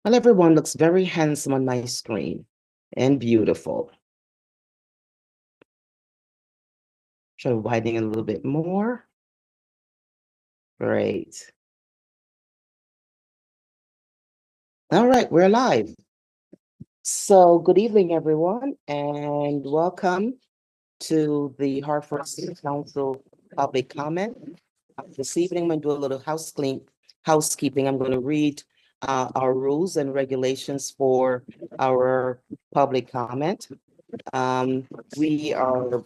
Well, everyone looks very handsome on my screen and beautiful. Try widening a little bit more. Great. All right, we're live. So good evening, everyone, and welcome to the Hartford City Council public comment. This evening, I'm going to do a little housekeeping. I'm going to read our rules and regulations for our public comment. We are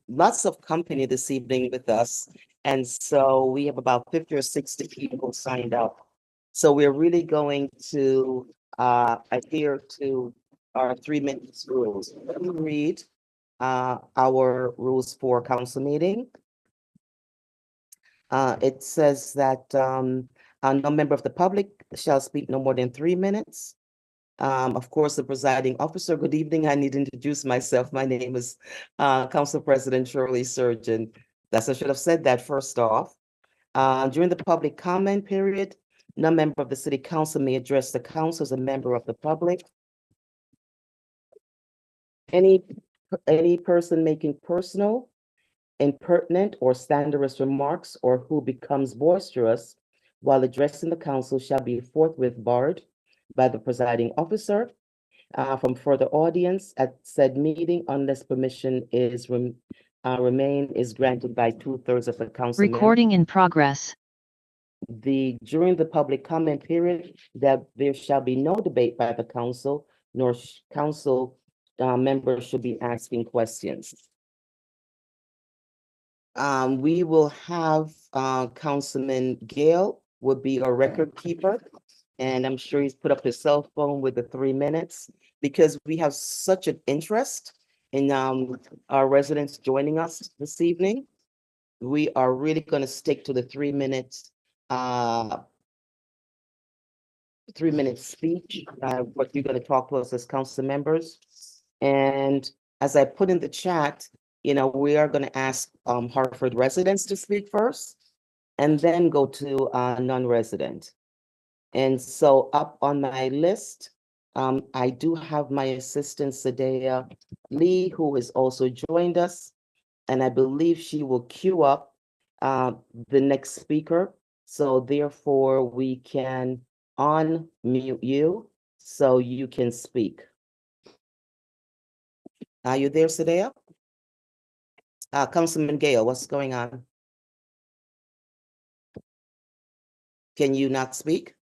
lots of company this evening with us, and so we have about 50 or 60 people signed up. So we're really going to adhere to our 3 minutes rules. Let me read our rules for council meeting. It says that no member of the public shall speak no more than 3 minutes. Of course, the presiding officer. Good evening. I need to introduce myself. My name is Council President Shirley Surgeon. I should have said that first off. During the public comment period, no member of the city council may address the council as a member of the public. Any person making personal, impertinent, or slanderous remarks, or who becomes boisterous while addressing the council shall be forthwith barred by the presiding officer from further audience at said meeting unless permission is granted by 2/3 of the council. Recording in progress. During the public comment period, that there shall be no debate by the council, nor council members should be asking questions. We will have Councilman Gale would be our record keeper. And I'm sure he's put up his cell phone with the 3 minutes because we have such an interest in our residents joining us this evening. We are really going to stick to the 3 minutes, 3-minute speech, what you're going to talk to us as council members. And as I put in the chat, we are going to ask Hartford residents to speak first and then go to non-resident. And so up on my list, I do have my assistant, Sadea Lee, who has also joined us. And I believe she will queue up the next speaker. So therefore, we can unmute you so you can speak. Are you there, Sadea? Councilman Gale, what's going on? Can you not speak?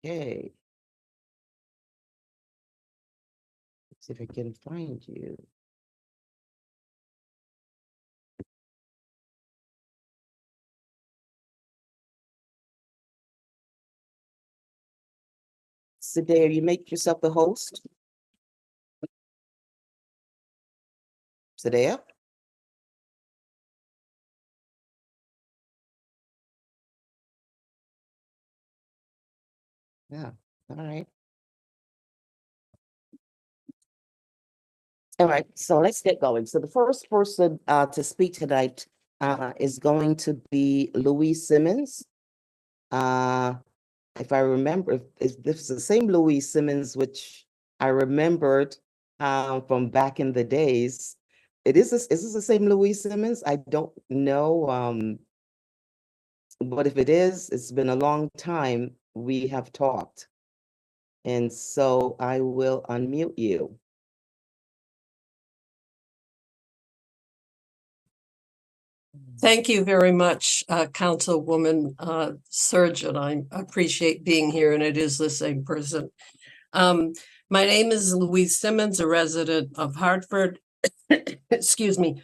Okay. Let's see if I can find you. Sadea, you make yourself the host. Sadea? Yeah, all right. All right, so let's get going. So the first person to speak tonight is going to be Louise Simmons. If I remember, if this is the same Louise Simmons, which I remembered from back in the days. Is this the same Louise Simmons? I don't know. But if it is, it's been a long time we have talked. And so I will unmute you. Thank you very much, Councilwoman Surgeon. I appreciate being here, and it is the same person. My name is Louise Simmons, a resident of Hartford. Excuse me.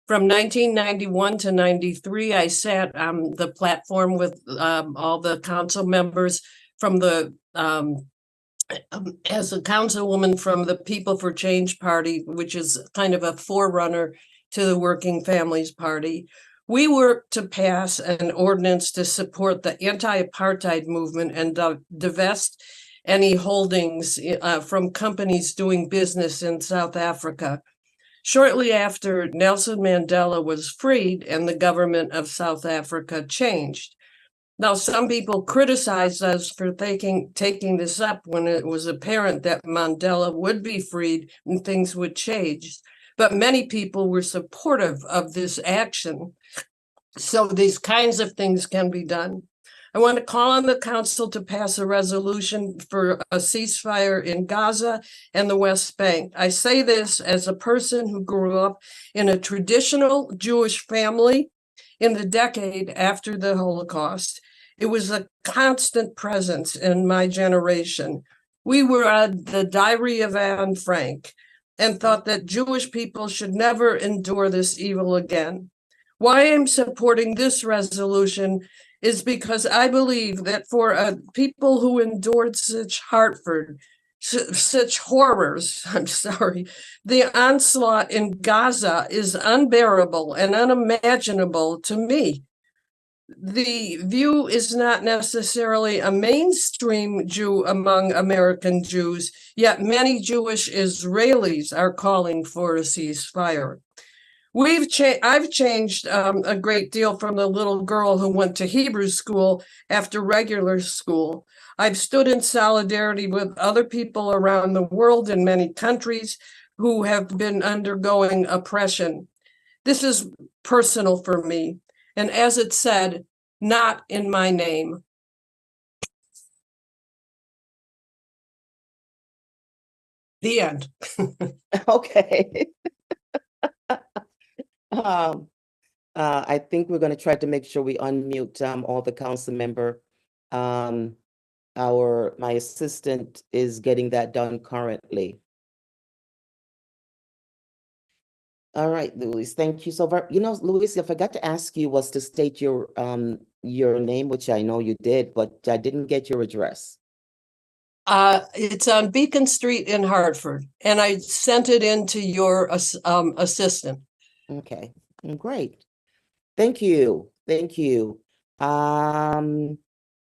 From 1991 to 93, I sat on the platform with all the council members from the as a councilwoman from the People for Change Party, which is kind of a forerunner to the Working Families Party. We worked to pass an ordinance to support the anti-apartheid movement and divest any holdings from companies doing business in South Africa. shortly after Nelson Mandela was freed and the government of South Africa changed. Now, some people criticized us for taking this up when it was apparent that Mandela would be freed and things would change. But many people were supportive of this action. So these kinds of things can be done. I want to call on the council to pass a resolution for a ceasefire in Gaza and the West Bank. I say this as a person who grew up in a traditional Jewish family in the decade after the Holocaust. It was a constant presence in my generation. We were at the Diary of Anne Frank and thought that Jewish people should never endure this evil again. Why I'm supporting this resolution is because I believe that for people who endured such such horrors, I'm sorry, the onslaught in Gaza is unbearable and unimaginable to me. The view is not necessarily a mainstream Jew among American Jews, yet many Jewish Israelis are calling for a ceasefire. I've changed a great deal from the little girl who went to Hebrew school after regular school. I've stood in solidarity with other people around the world in many countries who have been undergoing oppression. This is personal for me, and as it said, not in my name. The end. Okay. I think we're going to try to make sure we unmute all the council member. My assistant is getting that done currently. All right, Louise, thank you so very. Louise, I forgot to ask you was to state your name, which I know you did, but I didn't get your address. It's on Beacon Street in Hartford, and I sent it in to your assistant. Okay, great. Thank you. Thank you.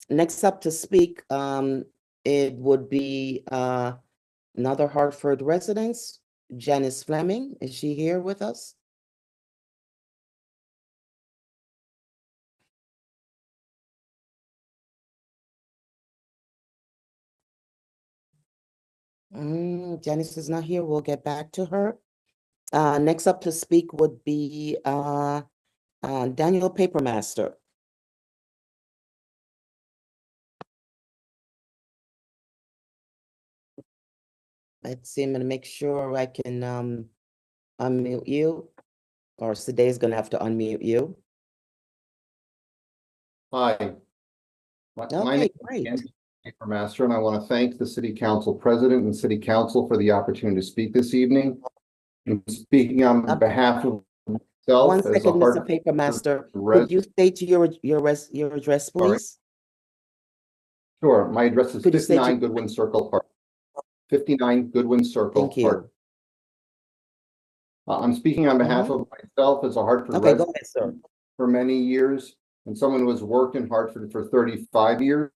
Next up to speak, it would be another Hartford resident, Janice Fleming. Is she here with us? Janice is not here. We'll get back to her. Next up to speak would be Daniel Papermaster. Let's see, I'm gonna make sure I can unmute you, or Saday's gonna have to unmute you. Hi. My Okay, name great. is Master, and I want to thank the City Council President and City Council for the opportunity to speak this evening. I'm speaking on behalf of myself. One second, Mr. Papermaster. Could you state your address, please? Sure. My address is Could you state 59 Goodwin Circle Park. 59 Goodwin Circle Thank you. Park. I'm speaking on behalf of myself as a Hartford Okay, resident go ahead, sir. for many years, and someone who has worked in Hartford for 35 years.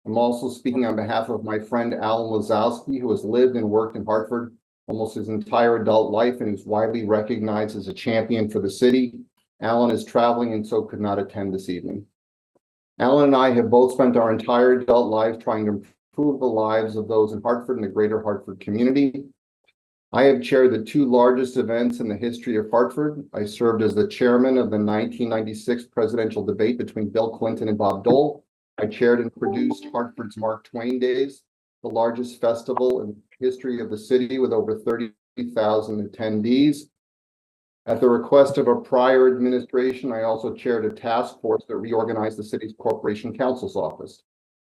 I'm also speaking on behalf of my friend Alan Lazowski, who has lived and worked in Hartford almost his entire adult life and who's widely recognized as a champion for the city. Alan is traveling and so could not attend this evening. Alan and I have both spent our entire adult lives trying to improve the lives of those in Hartford and the greater Hartford community. I have chaired the two largest events in the history of Hartford. I served as the chairman of the 1996 presidential debate between Bill Clinton and Bob Dole. I chaired and produced Hartford's Mark Twain Days, the largest festival in the history of the city with over 30,000 attendees. At the request of a prior administration, I also chaired a task force that reorganized the city's corporation counsel's office.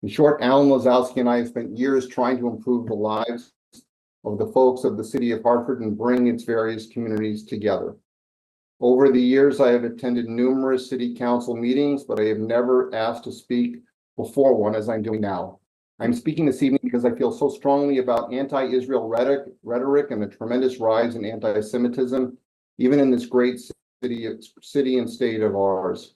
In short, Alan Lazowski and I have spent years trying to improve the lives of the folks of the city of Hartford and bring its various communities together. Over the years, I have attended numerous city council meetings, but I have never asked to speak before one as I'm doing now. I'm speaking this evening because I feel so strongly about anti-Israel rhetoric and the tremendous rise in anti-Semitism, even in this great city and state of ours.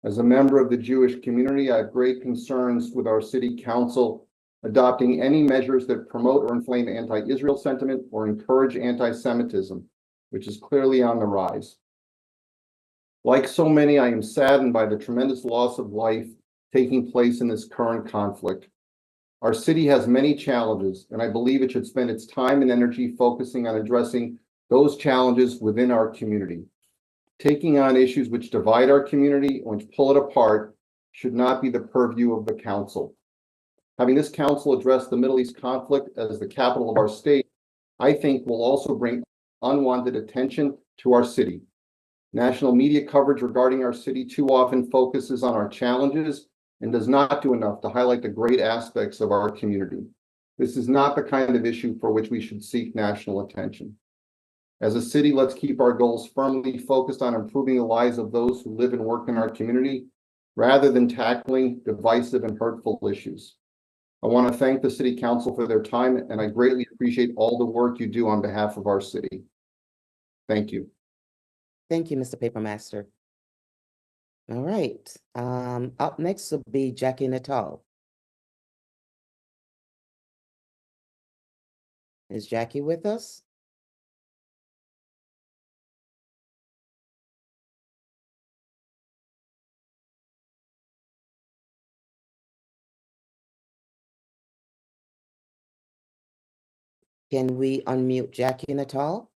As a member of the Jewish community, I have great concerns with our city council adopting any measures that promote or inflame anti-Israel sentiment or encourage anti-Semitism. which is clearly on the rise. Like so many, I am saddened by the tremendous loss of life taking place in this current conflict. Our city has many challenges, and I believe it should spend its time and energy focusing on addressing those challenges within our community. Taking on issues which divide our community or which pull it apart should not be the purview of the council. Having this council address the Middle East conflict as the capital of our state, I think will also bring unwanted attention to our city. National media coverage regarding our city too often focuses on our challenges and does not do enough to highlight the great aspects of our community. This is not the kind of issue for which we should seek national attention. As a city, let's keep our goals firmly focused on improving the lives of those who live and work in our community, rather than tackling divisive and hurtful issues. I want to thank the City Council for their time, and I greatly appreciate all the work you do on behalf of our city. Thank you. Thank you, Mr. Papermaster. All right, up next will be Jackie Natal. Is Jackie with us? Can we unmute Jackie Natal?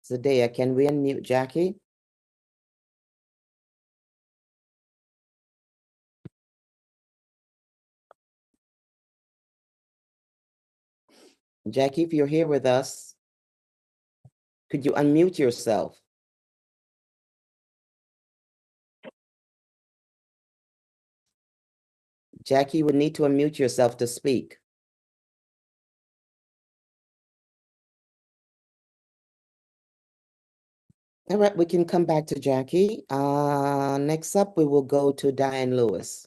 Zadea, can we unmute Jackie? Jackie, if you're here with us, could you unmute yourself? Jackie, you would need to unmute yourself to speak. All right, we can come back to Jackie. Next up, we will go to Diane Lewis.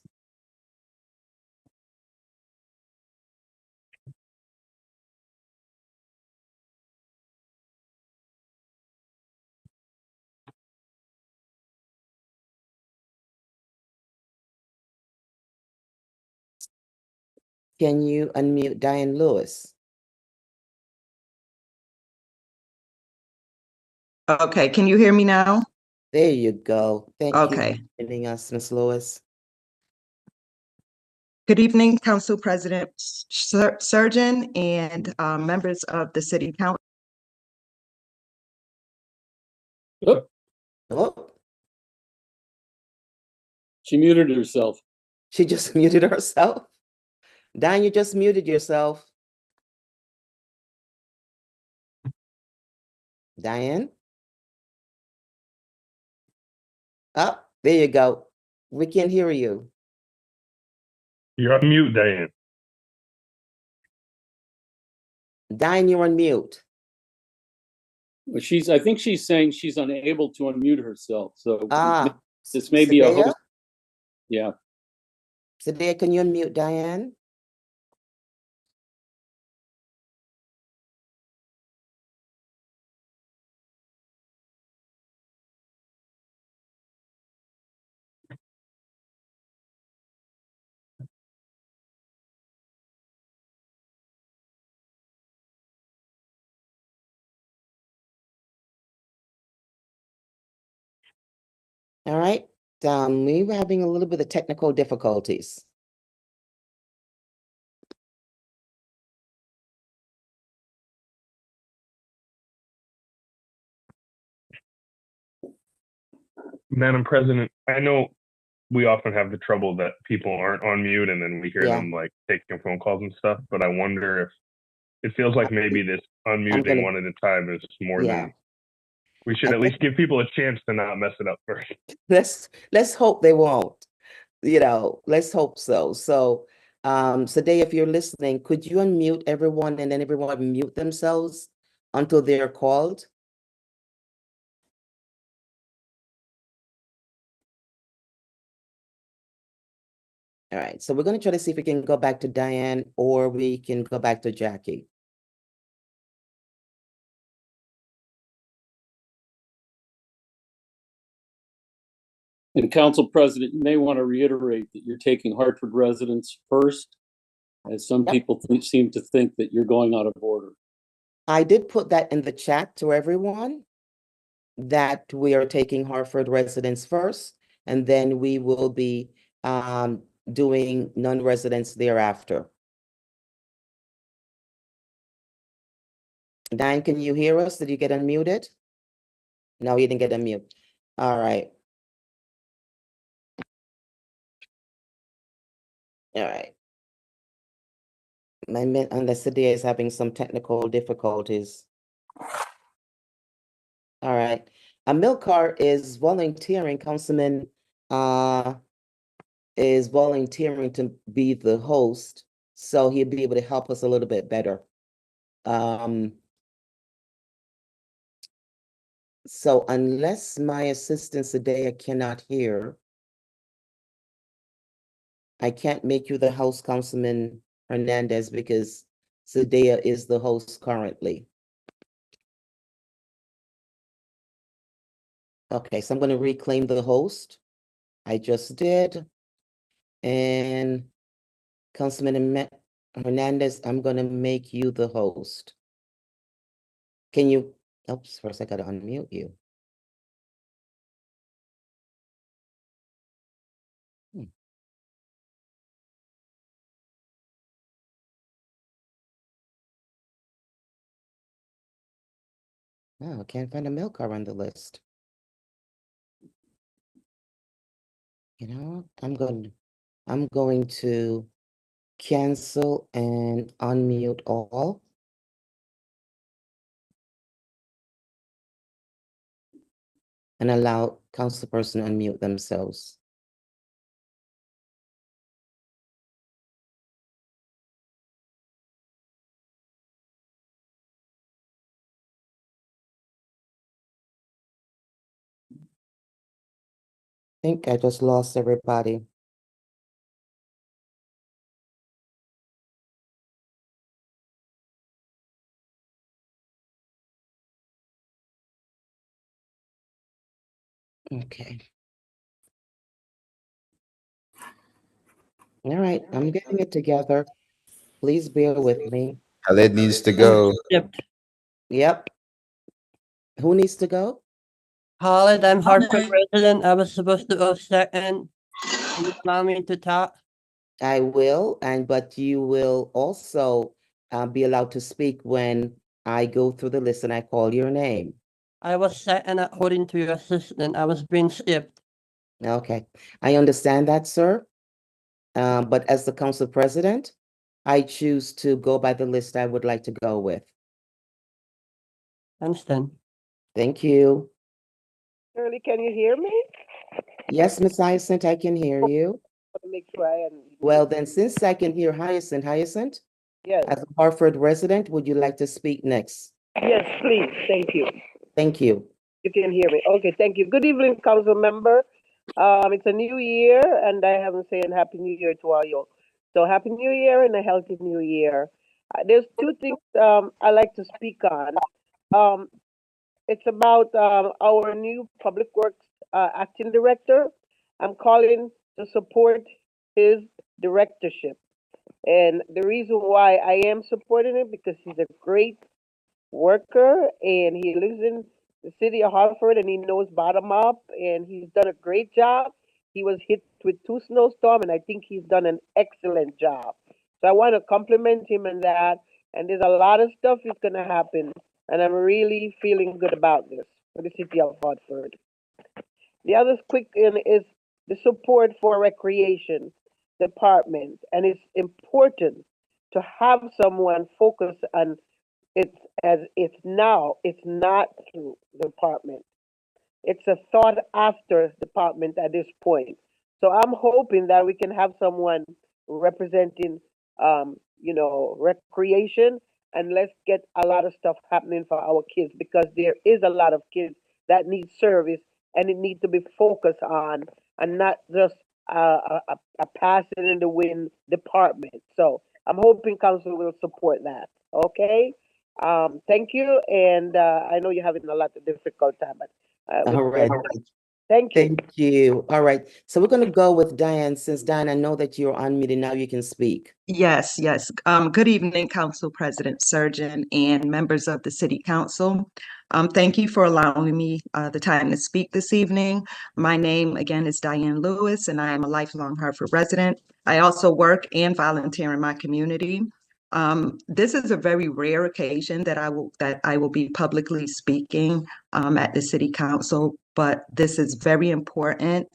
Can you unmute Diane Lewis? Okay, can you hear me now? There you go. Thank you Okay. for joining us, Ms. Lewis. Good evening, Council President Surgeon and members of the City Council. Oh, She muted herself. she just muted herself. Diane, you just muted yourself. Diane? Oh, there you go. We can hear you. You're on mute, Diane. Diane, you're on mute. Well, I think she's saying she's unable to unmute herself. So this may be a Sadea? host. Yeah. Sadea, can you unmute Diane? All right, we were having a little bit of technical difficulties. Madam President, I know we often have the trouble that people aren't on mute and then we hear Yeah. them like taking phone calls and stuff, but I wonder if it feels like maybe this unmuting one at a time is more than we should at least give people a chance to not mess it up first. Let's hope they won't. Let's hope so. So, Sadea, if you're listening, could you unmute everyone and then everyone mute themselves until they're called? All right, so we're going to try to see if we can go back to Diane or we can go back to Jackie. And Council President, you may want to reiterate that you're taking Hartford residents first, as some people seem to think that you're going out of order. I did put that in the chat to everyone, that we are taking Hartford residents first, and then we will be doing non-residents thereafter. Diane, can you hear us? Did you get unmuted? No, you didn't get unmuted. All right. All right. Unless the day is having some technical difficulties. All right. Amilcar is volunteering, Councilman is volunteering to be the host, so he'll be able to help us a little bit better. So unless my assistant Sadea cannot hear, I can't make you the host, Councilman Hernandez, because Sadea is the host currently. Okay, so I'm going to reclaim the host. I just did. And Councilman Hernandez, I'm going to make you the host. Can you, oops, first I got to unmute you. Oh, I can't find a milk car on the list. You know, I'm going to cancel and unmute all. And allow councilperson to unmute themselves. I think I just lost everybody. Okay. All right, I'm getting it together. Please bear with me. Khaled needs to go. Yep. Who needs to go? Khaled, I'm Hartford resident. I was supposed to go second. Can you allow me to talk? I will, but you will also be allowed to speak when I go through the list and I call your name. I was second according to your assistant. I was being skipped. Okay, I understand that, sir. But as the council president, I choose to go by the list I would like to go with. Understand. Thank you. Shirley, can you hear me? Yes, Miss Hyacinth, I can hear you. Make sure I am. Well, then, since I can hear Hyacinth, Yes. as a Hartford resident, would you like to speak next? Yes, please. Thank you. Thank you. You can hear me. Okay, thank you. Good evening, council member. It's a new year, and I haven't said Happy New Year to all you. So Happy New Year and a healthy New Year. There's two things I like to speak on. It's about our new Public Works acting director. I'm calling to support his directorship. And the reason why I am supporting him because he's a great worker and he lives in the city of Hartford and he knows bottom up and he's done a great job. He was hit with 2 snowstorms and I think he's done an excellent job. So I want to compliment him on that. And there's a lot of stuff that's going to happen. And I'm really feeling good about this for the city of Hartford. The other quick thing is the support for recreation department. And it's important to have someone focus on it as it's now. It's not through the department. It's a thought after department at this point. So I'm hoping that we can have someone representing, recreation, and let's get a lot of stuff happening for our kids because there is a lot of kids that need service and it needs to be focused on and not just a passing in the wind department. So I'm hoping council will support that. Okay. Thank you, and I know you're having a lot of difficult time, but All right. Thank you. Thank you. All right. So we're going to go with Diane. Since Diane, I know that you're unmuted now, you can speak. Yes, yes. Good evening, Council President Surgeon and members of the City Council. Thank you for allowing me the time to speak this evening. My name, again, is Diane Lewis, and I am a lifelong Hartford resident. I also work and volunteer in my community. This is a very rare occasion that I will be publicly speaking at the City Council, but this is very important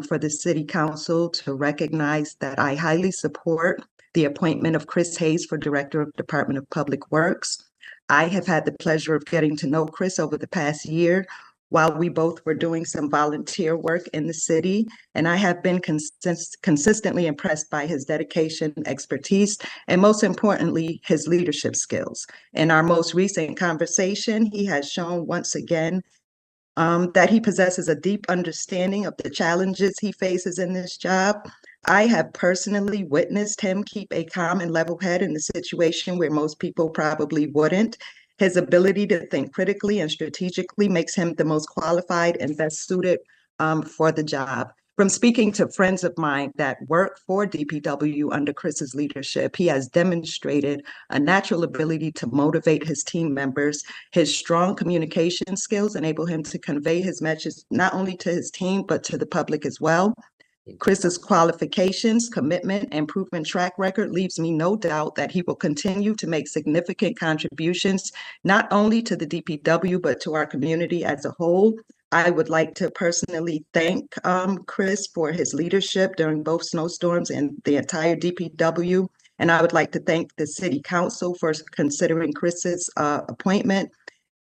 for the City Council to recognize that I highly support the appointment of Chris Hayes for Director of Department of Public Works. I have had the pleasure of getting to know Chris over the past year while we both were doing some volunteer work in the city, and I have been consistently impressed by his dedication, expertise, and most importantly, his leadership skills. In our most recent conversation, he has shown once again that he possesses a deep understanding of the challenges he faces in this job. I have personally witnessed him keep a calm and level head in a situation where most people probably wouldn't. His ability to think critically and strategically makes him the most qualified and best suited for the job. From speaking to friends of mine that work for DPW under Chris's leadership, he has demonstrated a natural ability to motivate his team members. His strong communication skills enable him to convey his message not only to his team, but to the public as well. Chris's qualifications, commitment, and proven track record leaves me no doubt that he will continue to make significant contributions, not only to the DPW, but to our community as a whole. I would like to personally thank Chris for his leadership during both snowstorms and the entire DPW. And I would like to thank the City Council for considering Chris's appointment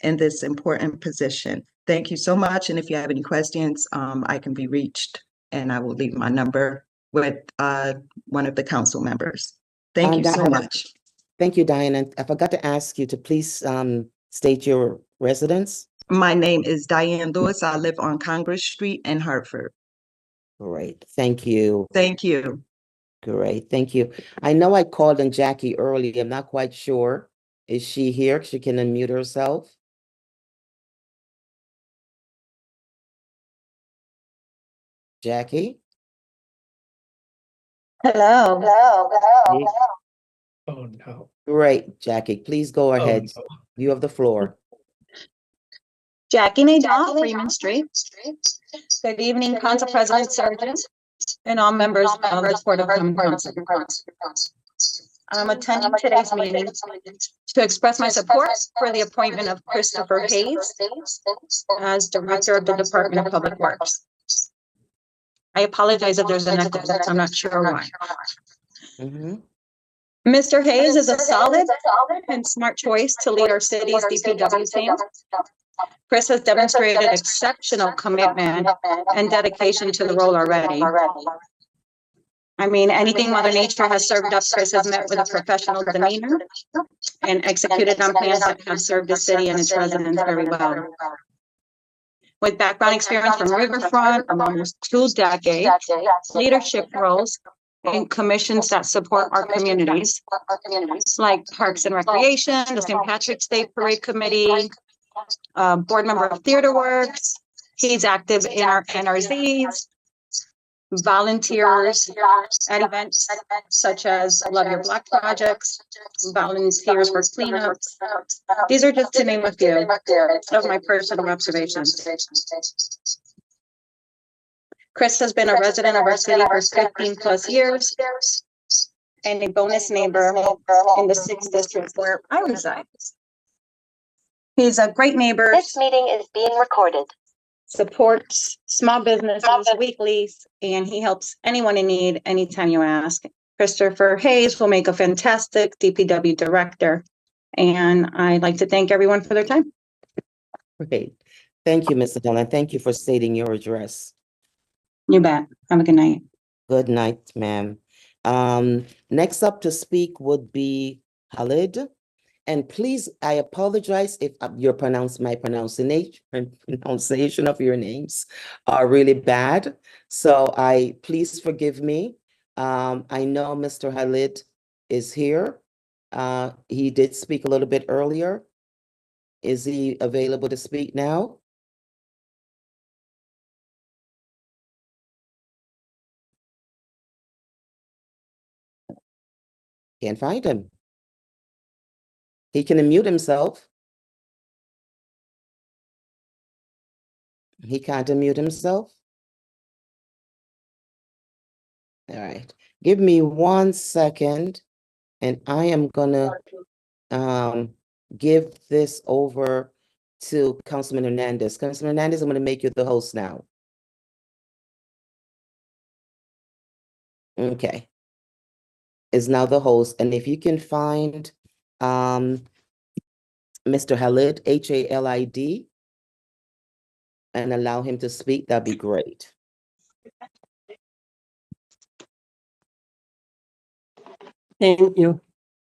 in this important position. Thank you so much. And if you have any questions, I can be reached, and I will leave my number with one of the council members. Thank you so Diane, much. Thank you, Diane. And I forgot to ask you to please state your residence. My name is Diane Lewis. I live on Congress Street in Hartford. Great. Thank you. Thank you. Great. Thank you. I know I called on Jackie earlier. I'm not quite sure. Is she here? She can unmute herself. Jackie? Hello. Hey. Oh, no. Great, Jackie. Please go ahead. no. You have the floor. Jackie Nadal, Freeman Street. Good evening, Council President Surgeon, and all members of the Board of Common Council. I'm attending today's meeting to express my support for the appointment of Christopher Hayes as Director of the Department of Public Works. I apologize if there's an echo. I'm not sure why. Mr. Hayes is a solid and smart choice to lead our city's DPW team. Chris has demonstrated exceptional commitment and dedication to the role already. I mean, anything Mother Nature has served up, Chris has met with a professional demeanor and executed on plans that have served the city and its residents very well. With background experience from Riverfront of almost 2 decades, leadership roles in commissions that support our communities, like Parks and Recreation, the St. Patrick's Day Parade Committee, board member of Theater Works. He's active in our NRZs, volunteers at events such as Love Your Black projects, volunteers for cleanups. These are just to name a few of my personal observations. Chris has been a resident of our city for 15 plus years and a bonus neighbor in the 6th district where I reside. He's a great neighbor. This meeting is being recorded. Supports small businesses, weeklies, and he helps anyone in need anytime you ask. Christopher Hayes will make a fantastic DPW director, and I'd like to thank everyone for their time. Great. Thank you, Ms. Adela. Thank you for stating your address. You bet. Have a good night. Good night, ma'am. Next up to speak would be Khalid. And please, I apologize if my pronunciation of your names are really bad. So please forgive me. I know Mr. Khalid is here. He did speak a little bit earlier. Is he available to speak now? Can't find him. He can unmute himself. He can't unmute himself. All right. Give me 1 second, and I am gonna give this over to Councilman Hernandez. Councilman Hernandez, I'm gonna make you the host now. Okay. Is now the host, and if you can find Mr. Halid, Halid, and allow him to speak, that'd be great. Thank you.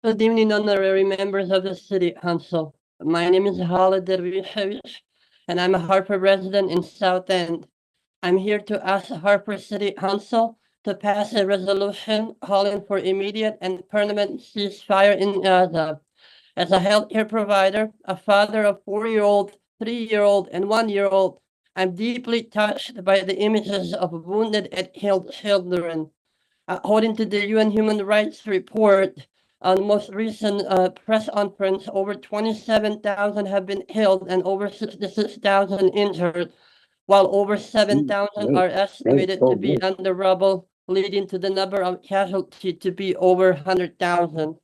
Good evening, honorary members of the City Council. My name is Halid, and I'm a Hartford resident in South End. I'm here to ask the Hartford City Council to pass a resolution calling for immediate and permanent ceasefire in Gaza. As a healthcare provider, a father of 4-year-old, 3-year-old, and 1-year-old, I'm deeply touched by the images of wounded and killed children. According to the UN Human Rights Report, on the most recent press conference, over 27,000 have been killed and over 66,000 injured, while over 7,000 are estimated to be under rubble, leading to the number of casualties to be over 100,000.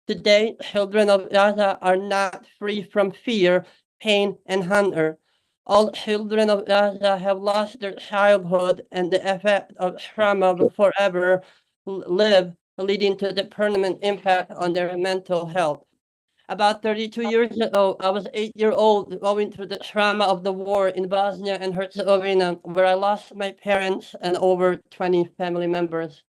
Today, children of Gaza are not free from fear, pain, and hunger. All children of Gaza have lost their childhood, and the effect of trauma will forever live, leading to the permanent impact on their mental health. About 32 years ago, I was 8-year-old going through the trauma of the war in Bosnia and Herzegovina, where I lost my parents and over 20 family members.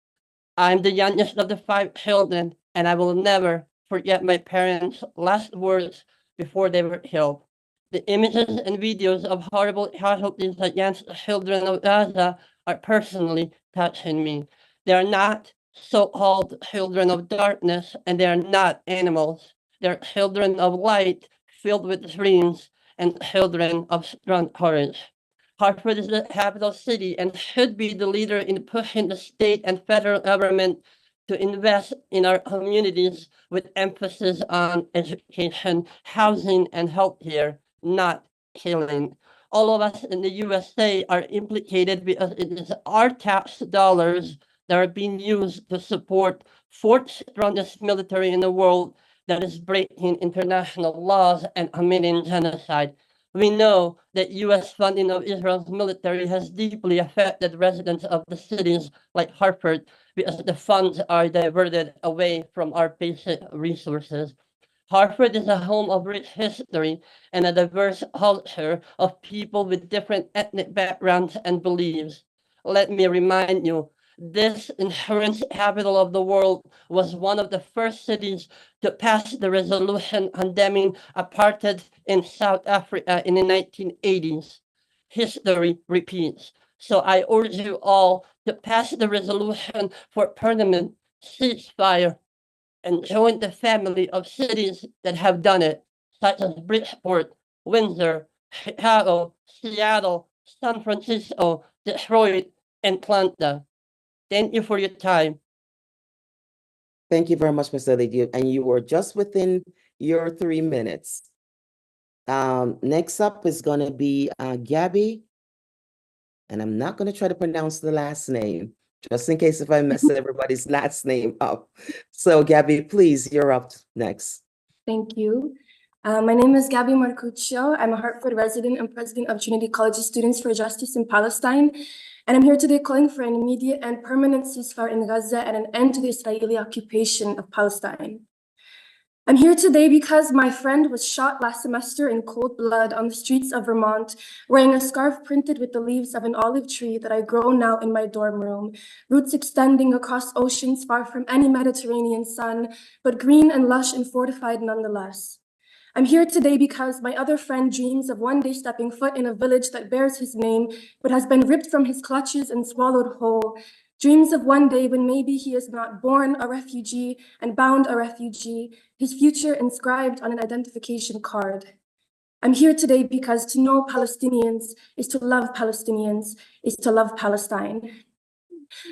I'm the youngest of the 5 children, and I will never forget my parents' last words before they were killed. The images and videos of horrible casualties against the children of Gaza are personally touching me. They are not so-called children of darkness, and they are not animals. They're children of light, filled with dreams, and children of strong courage. Hartford is the capital city and should be the leader in pushing the state and federal government to invest in our communities with emphasis on education, housing, and healthcare, not killing. All of us in the USA are implicated because it is our tax dollars that are being used to support fourth strongest military in the world that is breaking international laws and committing genocide. We know that U.S. funding of Israel's military has deeply affected residents of the cities like Hartford because the funds are diverted away from our basic resources. Hartford is a home of rich history and a diverse culture of people with different ethnic backgrounds and beliefs. Let me remind you, this insurance capital of the world was one of the first cities to pass the resolution condemning apartheid in South Africa in the 1980s. History repeats. So I urge you all to pass the resolution for permanent ceasefire and join the family of cities that have done it, such as Bridgeport, Windsor, Chicago, Seattle, San Francisco, Detroit, and Atlanta. Thank you for your time. Thank you very much, Mr. Halid, and you were just within your 3 minutes. Next up is going to be Gabby, and I'm not going to try to pronounce the last name, just in case if I mess everybody's last name up. So Gabby, please, you're up next. Thank you. My name is Gabby Marcuccio. I'm a Hartford resident and president of Trinity College Students for Justice in Palestine. And I'm here today calling for an immediate and permanent ceasefire in Gaza and an end to the Israeli occupation of Palestine. I'm here today because my friend was shot last semester in cold blood on the streets of Vermont, wearing a scarf printed with the leaves of an olive tree that I grow now in my dorm room, roots extending across oceans far from any Mediterranean sun, but green and lush and fortified nonetheless. I'm here today because my other friend dreams of one day stepping foot in a village that bears his name, but has been ripped from his clutches and swallowed whole. Dreams of one day when maybe he is not born a refugee and bound a refugee, his future inscribed on an identification card. I'm here today because to know Palestinians, is to love Palestinians, is to love Palestine.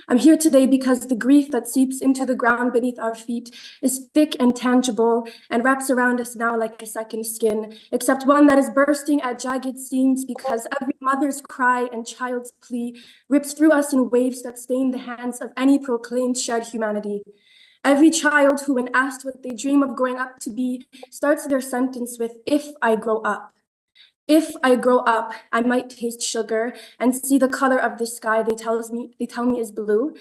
I'm here today because the grief that seeps into the ground beneath our feet is thick and tangible and wraps around us now like a second skin, except one that is bursting at jagged seams because every mother's cry and child's plea rips through us in waves that stain the hands of any proclaimed shared humanity. Every child who, when asked what they dream of growing up to be, starts their sentence with, "If I grow up." If I grow up, I might taste sugar and see the color of the sky they tell me is blue.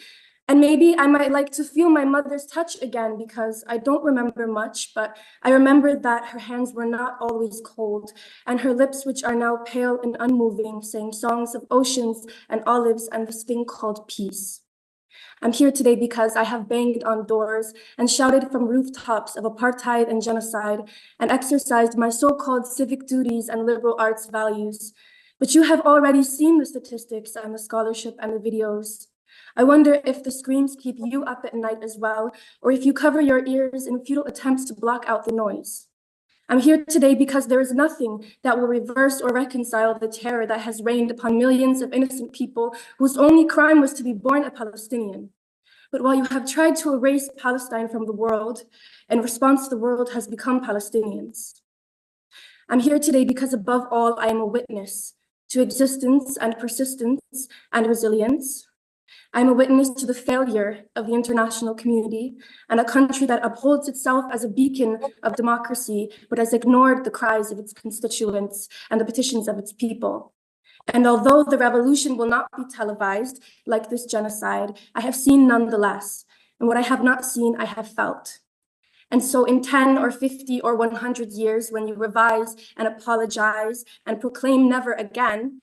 And maybe I might like to feel my mother's touch again because I don't remember much, but I remember that her hands were not always cold and her lips, which are now pale and unmoving, sang songs of oceans and olives and this thing called peace. I'm here today because I have banged on doors and shouted from rooftops of apartheid and genocide and exercised my so-called civic duties and liberal arts values. But you have already seen the statistics and the scholarship and the videos. I wonder if the screams keep you up at night as well, or if you cover your ears in futile attempts to block out the noise. I'm here today because there is nothing that will reverse or reconcile the terror that has reigned upon millions of innocent people whose only crime was to be born a Palestinian. But while you have tried to erase Palestine from the world, in response, the world has become Palestinians. I'm here today because above all, I am a witness to existence and persistence and resilience. I'm a witness to the failure of the international community and a country that upholds itself as a beacon of democracy, but has ignored the cries of its constituents and the petitions of its people. And although the revolution will not be televised like this genocide, I have seen nonetheless. And what I have not seen, I have felt. And so in 10 or 50 or 100 years, when you revise and apologize and proclaim never again,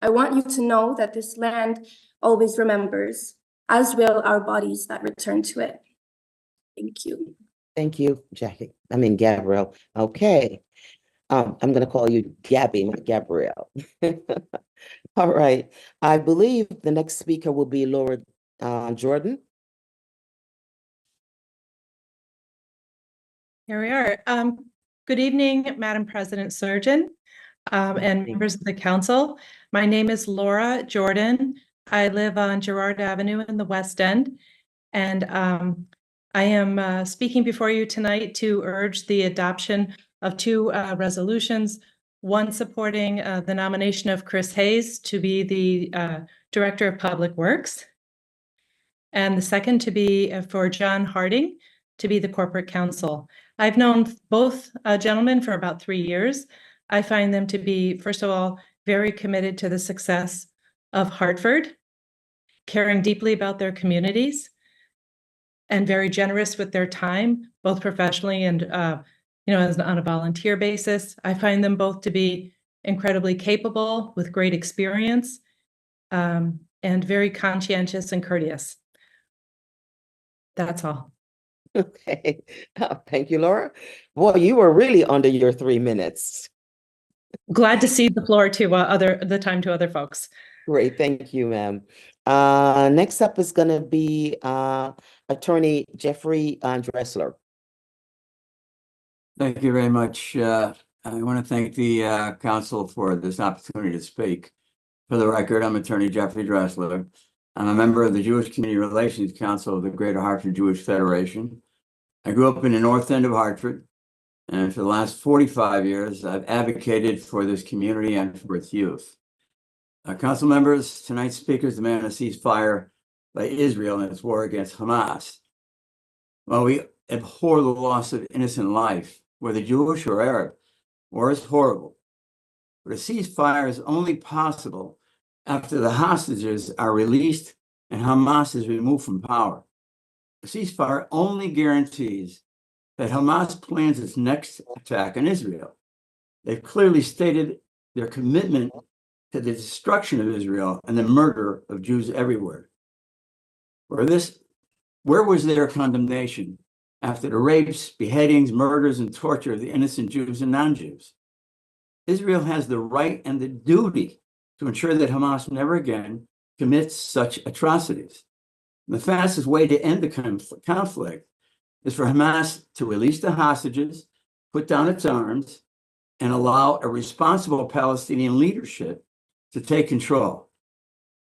I want you to know that this land always remembers, as will our bodies that return to it. Thank you. Thank you, Gabrielle. Okay. I'm going to call you Gabby, not Gabrielle. All right. I believe the next speaker will be Laura Jordan. Here we are. Good evening, Madam President Surgeon, and members of the council. My name is Laura Jordan. I live on Girard Avenue in the West End, and I am speaking before you tonight to urge the adoption of two resolutions, one supporting the nomination of Chris Hayes to be the Director of Public Works, and the second to be for John Harding to be the Corporate Counsel. I've known both gentlemen for about 3 years. I find them to be, first of all, very committed to the success of Hartford, caring deeply about their communities, and very generous with their time, both professionally and as on a volunteer basis. I find them both to be incredibly capable with great experience and very conscientious and courteous. That's all. Okay. Thank you, Laura. Boy, you were really under your 3 minutes. Glad to cede the floor to the time to other folks. Great. Thank you, ma'am. Next up is going to be Attorney Jeffrey Dressler. Thank you very much. I want to thank the council for this opportunity to speak. For the record, I'm Attorney Jeffrey Dressler. I'm a member of the Jewish Community Relations Council of the Greater Hartford Jewish Federation. I grew up in the North End of Hartford, and for the last 45 years, I've advocated for this community and for its youth. Council members, tonight's speakers demand a ceasefire by Israel in its war against Hamas. While we abhor the loss of innocent life, whether Jewish or Arab, war is horrible. But a ceasefire is only possible after the hostages are released and Hamas is removed from power. A ceasefire only guarantees that Hamas plans its next attack on Israel. They've clearly stated their commitment to the destruction of Israel and the murder of Jews everywhere. Where was their condemnation after the rapes, beheadings, murders, and torture of the innocent Jews and non-Jews? Israel has the right and the duty to ensure that Hamas never again commits such atrocities. The fastest way to end the conflict is for Hamas to release the hostages, put down its arms, and allow a responsible Palestinian leadership to take control.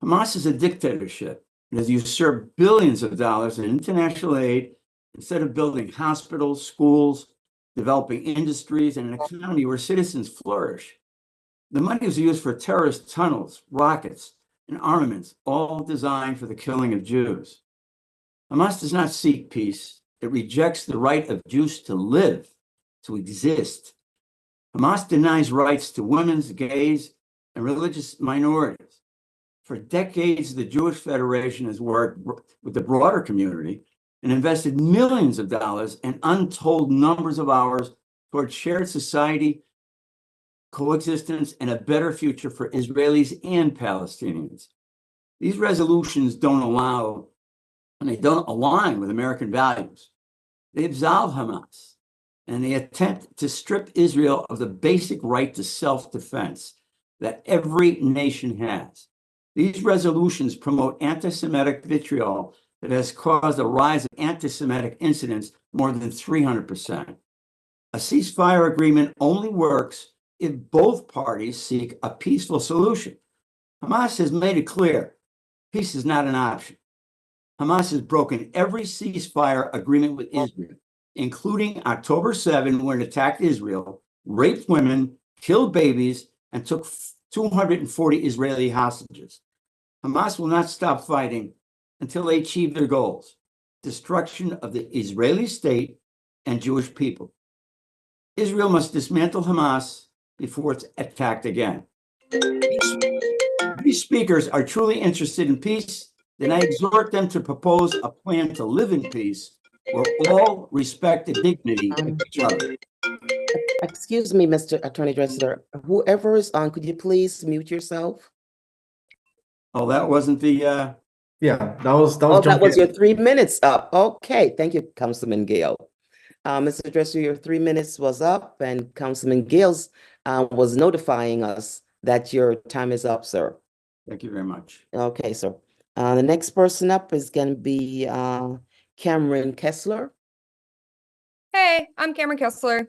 Hamas is a dictatorship, It has usurped billions of dollars in international aid instead of building hospitals, schools, developing industries, and an economy where citizens flourish. The money was used for terrorist tunnels, rockets, and armaments, all designed for the killing of Jews. Hamas does not seek peace. It rejects the right of Jews to live, to exist. Hamas denies rights to women, gays, and religious minorities. For decades, the Jewish Federation has worked with the broader community and invested millions of dollars and untold numbers of hours toward shared society, coexistence, and a better future for Israelis and Palestinians. These resolutions don't allow, and they don't align with American values. They absolve Hamas, and they attempt to strip Israel of the basic right to self-defense that every nation has. These resolutions promote anti-Semitic vitriol that has caused a rise of anti-Semitic incidents more than 300%. A ceasefire agreement only works if both parties seek a peaceful solution. Hamas has made it clear peace is not an option. Hamas has broken every ceasefire agreement with Israel, including October 7, when it attacked Israel, raped women, killed babies, and took 240 Israeli hostages. Hamas will not stop fighting until they achieve their goals: destruction of the Israeli state and Jewish people. Israel must dismantle Hamas before it's attacked again. If these speakers are truly interested in peace, then I exhort them to propose a plan to live in peace where all respect the dignity of each other. Excuse me, Mr. Attorney Dressler. Whoever is on, could you please mute yourself? Oh, that wasn't the Yeah, that was Oh, that was your John. 3 minutes up. Okay, thank you, Councilman Gale. Mr. Dresser, your 3 minutes was up, and Councilman Gales was notifying us that your time is up, sir. Thank you very much. Okay, sir. The next person up is going to be Cameron Kessler. Hey, I'm Cameron Kessler.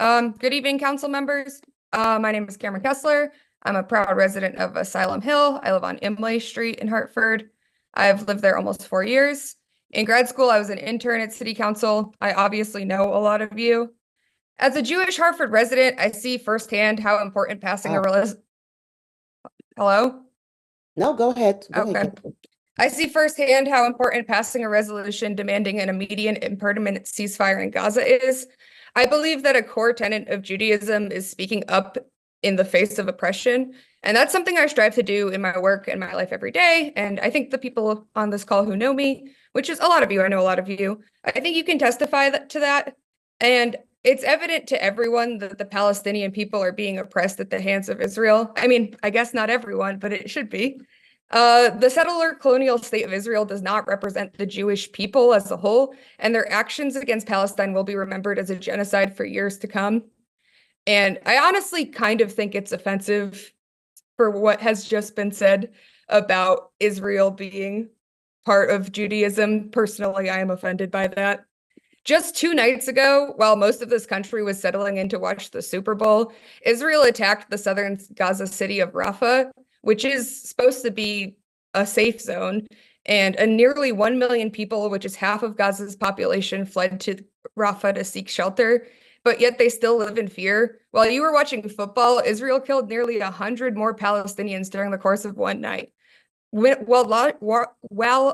Good evening, council members. My name is Cameron Kessler. I'm a proud resident of Asylum Hill. I live on Imlay Street in Hartford. I've lived there almost 4 years. In grad school, I was an intern at City Council. I obviously know a lot of you. As a Jewish Hartford resident, I see firsthand how important passing Hello? No, go ahead. Go Okay. ahead. I see firsthand how important passing a resolution demanding an immediate and permanent ceasefire in Gaza is. I believe that a core tenet of Judaism is speaking up in the face of oppression. And that's something I strive to do in my work and my life every day. And I think the people on this call who know me, which is a lot of you, I know a lot of you, I think you can testify to that. And it's evident to everyone that the Palestinian people are being oppressed at the hands of Israel. I mean, I guess not everyone, but it should be. The settler colonial state of Israel does not represent the Jewish people as a whole, and their actions against Palestine will be remembered as a genocide for years to come. And I honestly kind of think it's offensive for what has just been said about Israel being part of Judaism. Personally, I am offended by that. Just 2 nights ago, while most of this country was settling in to watch the Super Bowl, Israel attacked the southern Gaza city of Rafah, which is supposed to be a safe zone. And nearly 1 million people, which is half of Gaza's population, fled to Rafah to seek shelter. But yet they still live in fear. While you were watching football, Israel killed nearly 100 more Palestinians during the course of one night. While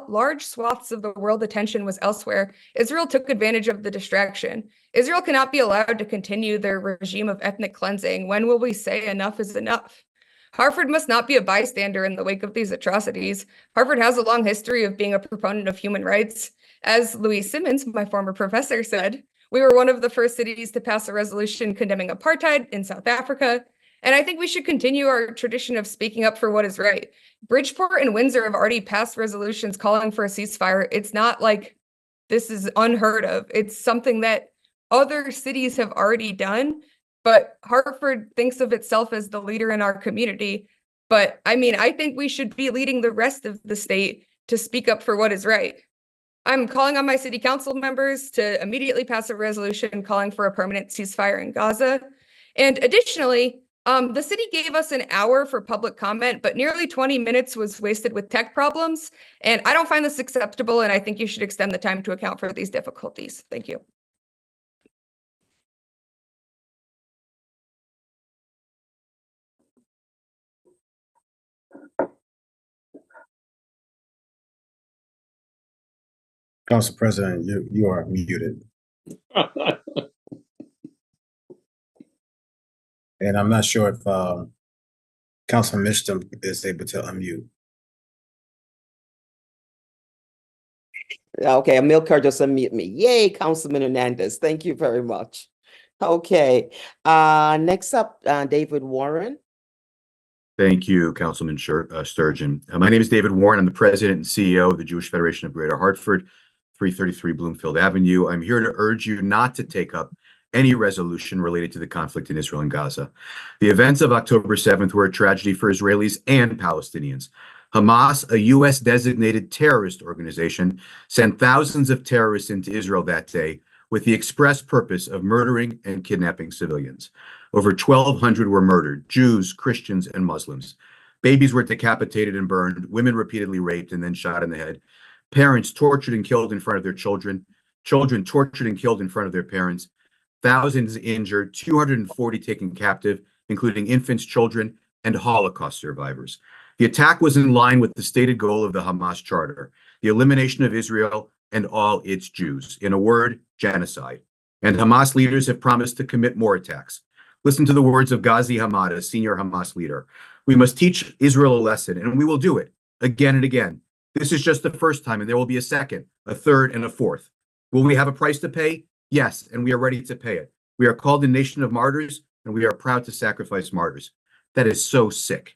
large swaths of the world attention was elsewhere, Israel took advantage of the distraction. Israel cannot be allowed to continue their regime of ethnic cleansing. When will we say enough is enough? Hartford must not be a bystander in the wake of these atrocities. Hartford has a long history of being a proponent of human rights. As Louise Simmons, my former professor, said, we were one of the first cities to pass a resolution condemning apartheid in South Africa. And I think we should continue our tradition of speaking up for what is right. Bridgeport and Windsor have already passed resolutions calling for a ceasefire. It's not like this is unheard of. It's something that other cities have already done, but Hartford thinks of itself as the leader in our community. But I mean, I think we should be leading the rest of the state to speak up for what is right. I'm calling on my city council members to immediately pass a resolution calling for a permanent ceasefire in Gaza. And additionally, The city gave us an hour for public comment, but nearly 20 minutes was wasted with tech problems. And I don't find this acceptable, and I think you should extend the time to account for these difficulties. Thank you. Council President, you are muted. And I'm not sure if Councilman Mitchell is able to unmute. Okay, Amilcar just unmute me. Yay, Councilman Hernandez. Thank you very much. Okay, next up, David Warren. Thank you, Councilman Sturgeon. My name is David Warren. I'm the president and CEO of the Jewish Federation of Greater Hartford, 333 Bloomfield Avenue. I'm here to urge you not to take up any resolution related to the conflict in Israel and Gaza. The events of October 7th were a tragedy for Israelis and Palestinians. Hamas, a U.S. designated terrorist organization, sent thousands of terrorists into Israel that day with the express purpose of murdering and kidnapping civilians. Over 1,200 were murdered, Jews, Christians, and Muslims. Babies were decapitated and burned, women repeatedly raped and then shot in the head, parents tortured and killed in front of their children, children tortured and killed in front of their parents, thousands injured, 240 taken captive, including infants, children, and Holocaust survivors. The attack was in line with the stated goal of the Hamas Charter, the elimination of Israel and all its Jews. In a word, genocide. And Hamas leaders have promised to commit more attacks. Listen to the words of Ghazi Hamada, senior Hamas leader. We must teach Israel a lesson, and we will do it again and again. This is just the first time, and there will be a second, a third, and a fourth. Will we have a price to pay? Yes, and we are ready to pay it. We are called a nation of martyrs, and we are proud to sacrifice martyrs. That is so sick.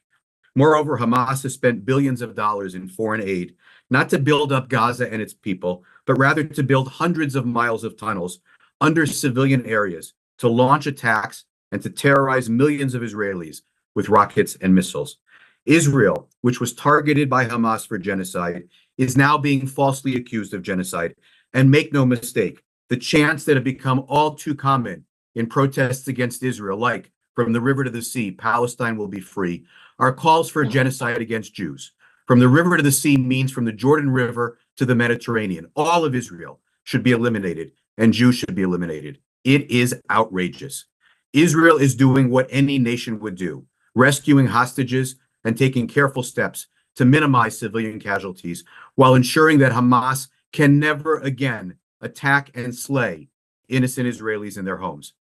Moreover, Hamas has spent billions of dollars in foreign aid, not to build up Gaza and its people, but rather to build hundreds of miles of tunnels under civilian areas, to launch attacks and to terrorize millions of Israelis with rockets and missiles. Israel, which was targeted by Hamas for genocide, is now being falsely accused of genocide. And make no mistake, the chants that have become all too common in protests against Israel, like from the river to the sea, Palestine will be free, are calls for genocide against Jews. From the river to the sea means from the Jordan River to the Mediterranean. All of Israel should be eliminated, and Jews should be eliminated. It is outrageous. Israel is doing what any nation would do, rescuing hostages and taking careful steps to minimize civilian casualties while ensuring that Hamas can never again attack and slay innocent Israelis in their homes.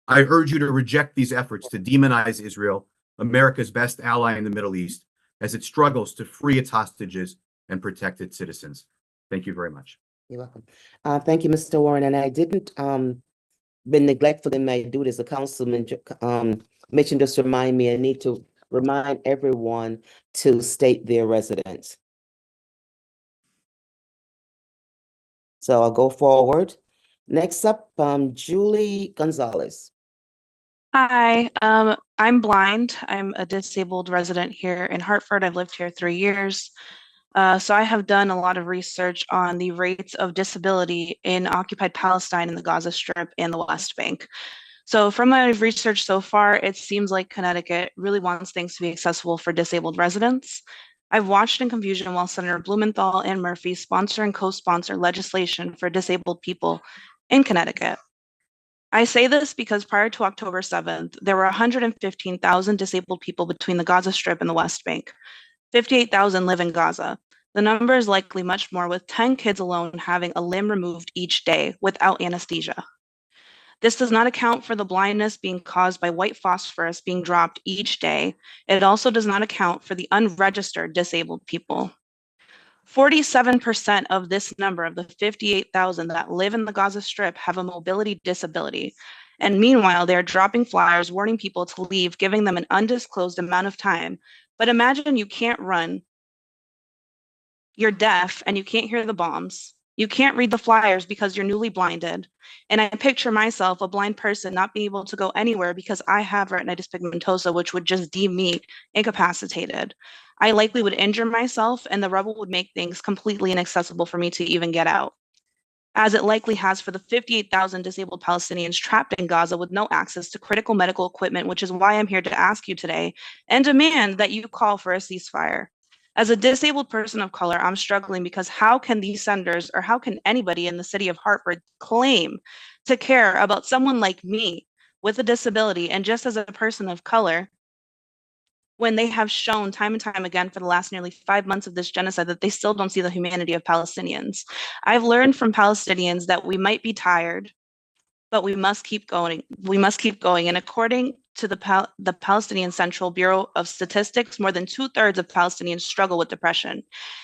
I urge you to reject these efforts to demonize Israel, America's best ally in the Middle East, as it struggles to free its hostages and protect its citizens. Thank you very much. You're welcome. Thank you, Mr. Warren. And I didn't been neglectful in my duties. The councilman mentioned, just remind me, I need to remind everyone to state their residence. So I'll go forward. Next up, Julie Gonzalez. Hi, I'm blind. I'm a disabled resident here in Hartford. I've lived here 3 years. So I have done a lot of research on the rates of disability in occupied Palestine in the Gaza Strip and the West Bank. So from my research so far, it seems like Connecticut really wants things to be accessible for disabled residents. I've watched in confusion while Senator Blumenthal and Murphy sponsor and co-sponsor legislation for disabled people in Connecticut. I say this because prior to October 7th, there were 115,000 disabled people between the Gaza Strip and the West Bank. 58,000 live in Gaza. The number is likely much more, with 10 kids alone having a limb removed each day without anesthesia. This does not account for the blindness being caused by white phosphorus being dropped each day. It also does not account for the unregistered disabled people. 47% of this number, of the 58,000 that live in the Gaza Strip, have a mobility disability. And meanwhile, they're dropping flyers warning people to leave, giving them an undisclosed amount of time. But imagine you can't run, you're deaf, and you can't hear the bombs. You can't read the flyers because you're newly blinded. And I picture myself, a blind person, not being able to go anywhere because I have retinitis pigmentosa, which would just deem me incapacitated. I likely would injure myself, and the rubble would make things completely inaccessible for me to even get out. as it likely has for the 58,000 disabled Palestinians trapped in Gaza with no access to critical medical equipment, which is why I'm here to ask you today and demand that you call for a ceasefire. As a disabled person of color, I'm struggling because how can these senators or how can anybody in the city of Hartford claim to care about someone like me with a disability and just as a person of color when they have shown time and time again for the last nearly 5 months of this genocide that they still don't see the humanity of Palestinians? I've learned from Palestinians that we might be tired, but we must keep going. We must keep going. And according to the Palestinian Central Bureau of Statistics, more than 2/3 of Palestinians struggle with depression.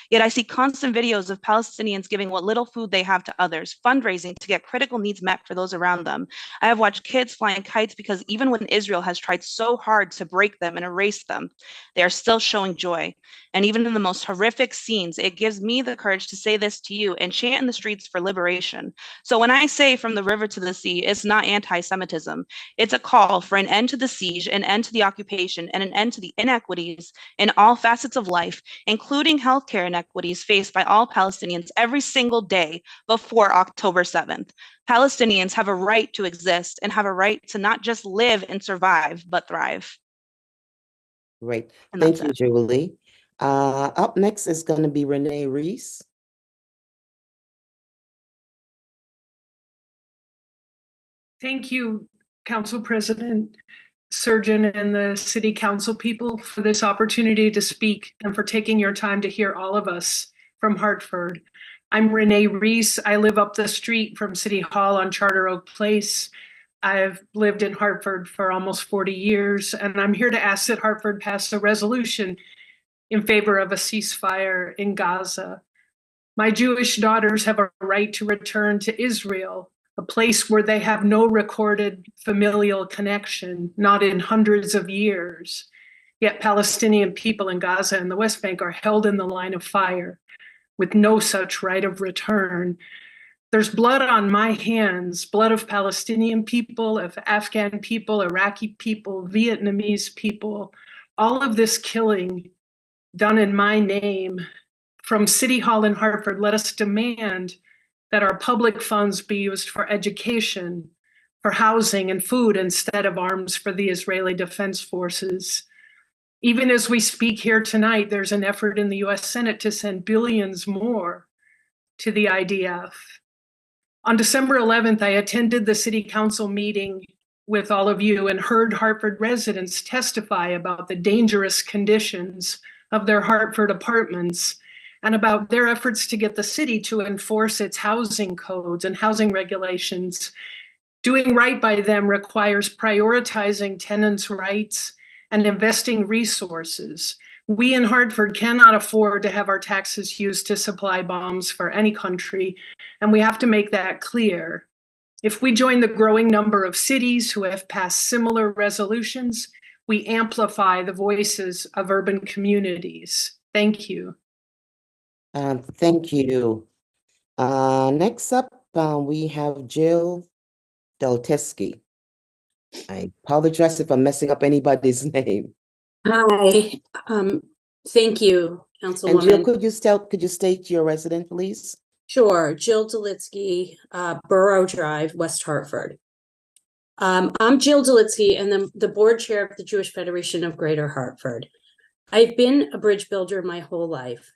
Yet I see constant videos of Palestinians giving what little food they have to others, fundraising to get critical needs met for those around them. I have watched kids flying kites because even when Israel has tried so hard to break them and erase them, they are still showing joy. And even in the most horrific scenes, it gives me the courage to say this to you and chant in the streets for liberation. So when I say from the river to the sea, it's not anti-Semitism. It's a call for an end to the siege, an end to the occupation, and an end to the inequities in all facets of life, including healthcare inequities faced by all Palestinians every single day before October 7th. Palestinians have a right to exist and have a right to not just live and survive, but thrive. Great. Thank you, Julie. Up next is going to be Renee Reese. Thank you, Council President Surgeon and the City Council people for this opportunity to speak and for taking your time to hear all of us from Hartford. I'm Renee Reese. I live up the street from City Hall on Charter Oak Place. I've lived in Hartford for almost 40 years, and I'm here to ask that Hartford pass a resolution in favor of a ceasefire in Gaza. My Jewish daughters have a right to return to Israel, a place where they have no recorded familial connection, not in hundreds of years. Yet Palestinian people in Gaza and the West Bank are held in the line of fire with no such right of return. There's blood on my hands, blood of Palestinian people, of Afghan people, Iraqi people, Vietnamese people, all of this killing done in my name. From City Hall in Hartford, let us demand that our public funds be used for education, for housing and food instead of arms for the Israeli Defense Forces. Even as we speak here tonight, there's an effort in the US Senate to send billions more to the IDF. On December 11th, I attended the City Council meeting with all of you and heard Hartford residents testify about the dangerous conditions of their Hartford apartments and about their efforts to get the city to enforce its housing codes and housing regulations. Doing right by them requires prioritizing tenants' rights and investing resources. We in Hartford cannot afford to have our taxes used to supply bombs for any country, and we have to make that clear. If we join the growing number of cities who have passed similar resolutions, we amplify the voices of urban communities. Thank you. Thank you. Next up, we have Jill Deltesky. I apologize if I'm messing up anybody's name. Hi, thank you, And Jill, Councilwoman. could you state your resident, please? Sure, Jill Delitsky, Borough Drive, West Hartford. I'm Jill Delitsky and the board chair of the Jewish Federation of Greater Hartford. I've been a bridge builder my whole life,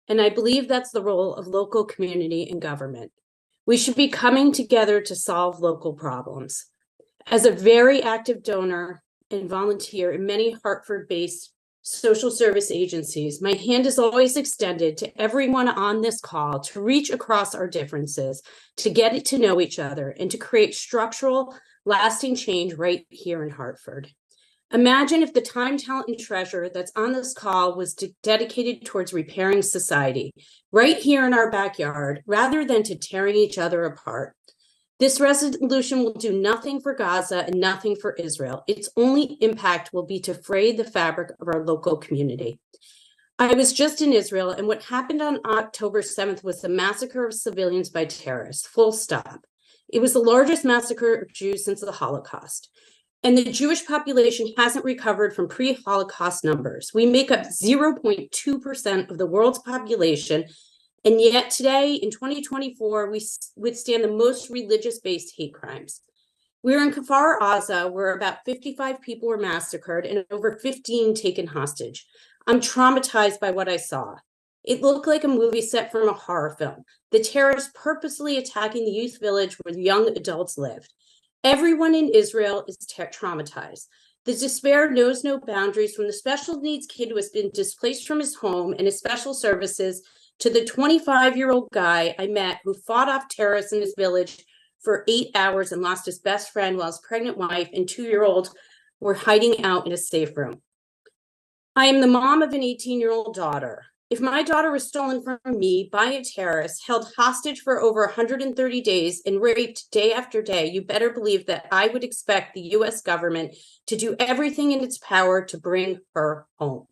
and I believe that's the role of local community and government. We should be coming together to solve local problems. As a very active donor and volunteer in many Hartford-based social service agencies, my hand is always extended to everyone on this call to reach across our differences, to get to know each other, and to create structural, lasting change right here in Hartford. Imagine if the time, talent, and treasure that's on this call was dedicated towards repairing society right here in our backyard, rather than to tearing each other apart. This resolution will do nothing for Gaza and nothing for Israel. Its only impact will be to fray the fabric of our local community. I was just in Israel, and what happened on October 7th was the massacre of civilians by terrorists, full stop. It was the largest massacre of Jews since the Holocaust. And the Jewish population hasn't recovered from pre-Holocaust numbers. We make up 0.2% of the world's population, And yet today, in 2024, we withstand the most religious-based hate crimes. We're in Kfar Aza, where about 55 people were massacred and over 15 taken hostage. I'm traumatized by what I saw. It looked like a movie set from a horror film. The terrorists purposely attacking the youth village where the young adults lived. Everyone in Israel is traumatized. The despair knows no boundaries, from the special needs kid who has been displaced from his home and his special services to the 25-year-old guy I met who fought off terrorists in his village for 8 hours and lost his best friend while his pregnant wife and 2-year-old were hiding out in a safe room. I am the mom of an 18-year-old daughter. If my daughter was stolen from me by a terrorist, held hostage for over 130 days, and raped day after day, you better believe that I would expect the US government to do everything in its power to bring her home.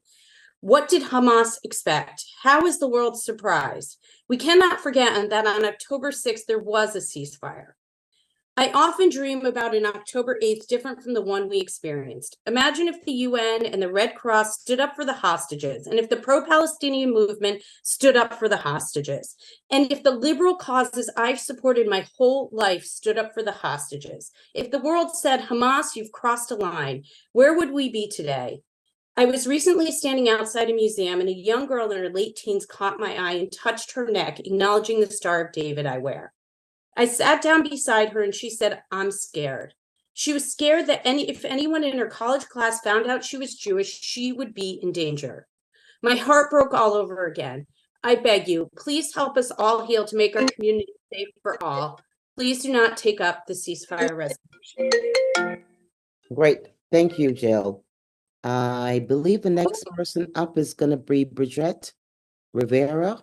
What did Hamas expect? How is the world surprised? We cannot forget that on October 6th, there was a ceasefire. I often dream about an October 8th different from the one we experienced. Imagine if the UN and the Red Cross stood up for the hostages, and if the pro-Palestinian movement stood up for the hostages, and if the liberal causes I've supported my whole life stood up for the hostages. If the world said, Hamas, you've crossed a line, where would we be today? I was recently standing outside a museum, and a young girl in her late teens caught my eye and touched her neck, acknowledging the Star of David I wear. I sat down beside her and she said, I'm scared. She was scared that if anyone in her college class found out she was Jewish, she would be in danger. My heart broke all over again. I beg you, please help us all heal to make our community safe for all. Please do not take up the ceasefire resolution. Great. Thank you, Jill. I believe the next person up is going to be Bridget Rivera.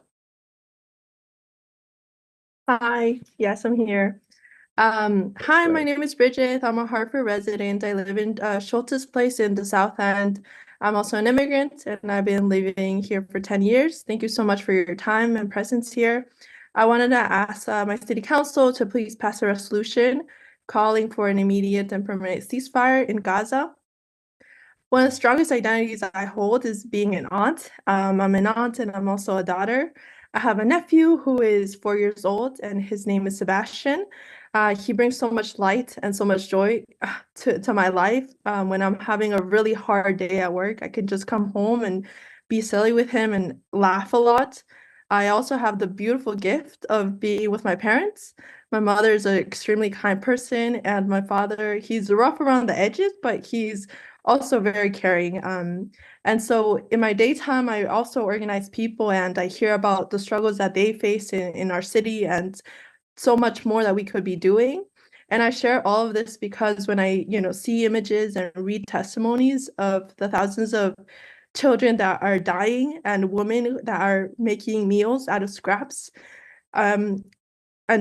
Hi, yes, I'm here. Hi, my name is Bridget. I'm a Hartford resident. I live in Schultz's Place in the South End. I'm also an immigrant, and I've been living here for 10 years. Thank you so much for your time and presence here. I wanted to ask my city council to please pass a resolution calling for an immediate and permanent ceasefire in Gaza. One of the strongest identities I hold is being an aunt. I'm an aunt and I'm also a daughter. I have a nephew who is 4 years old and his name is Sebastian. He brings so much light and so much joy to my life. When I'm having a really hard day at work, I can just come home and be silly with him and laugh a lot. I also have the beautiful gift of being with my parents. My mother is an extremely kind person, and my father, he's rough around the edges, but he's also very caring. And so in my daytime, I also organize people and I hear about the struggles that they face in our city and so much more that we could be doing. And I share all of this because when I, see images and read testimonies of the thousands of children that are dying and women that are making meals out of scraps, and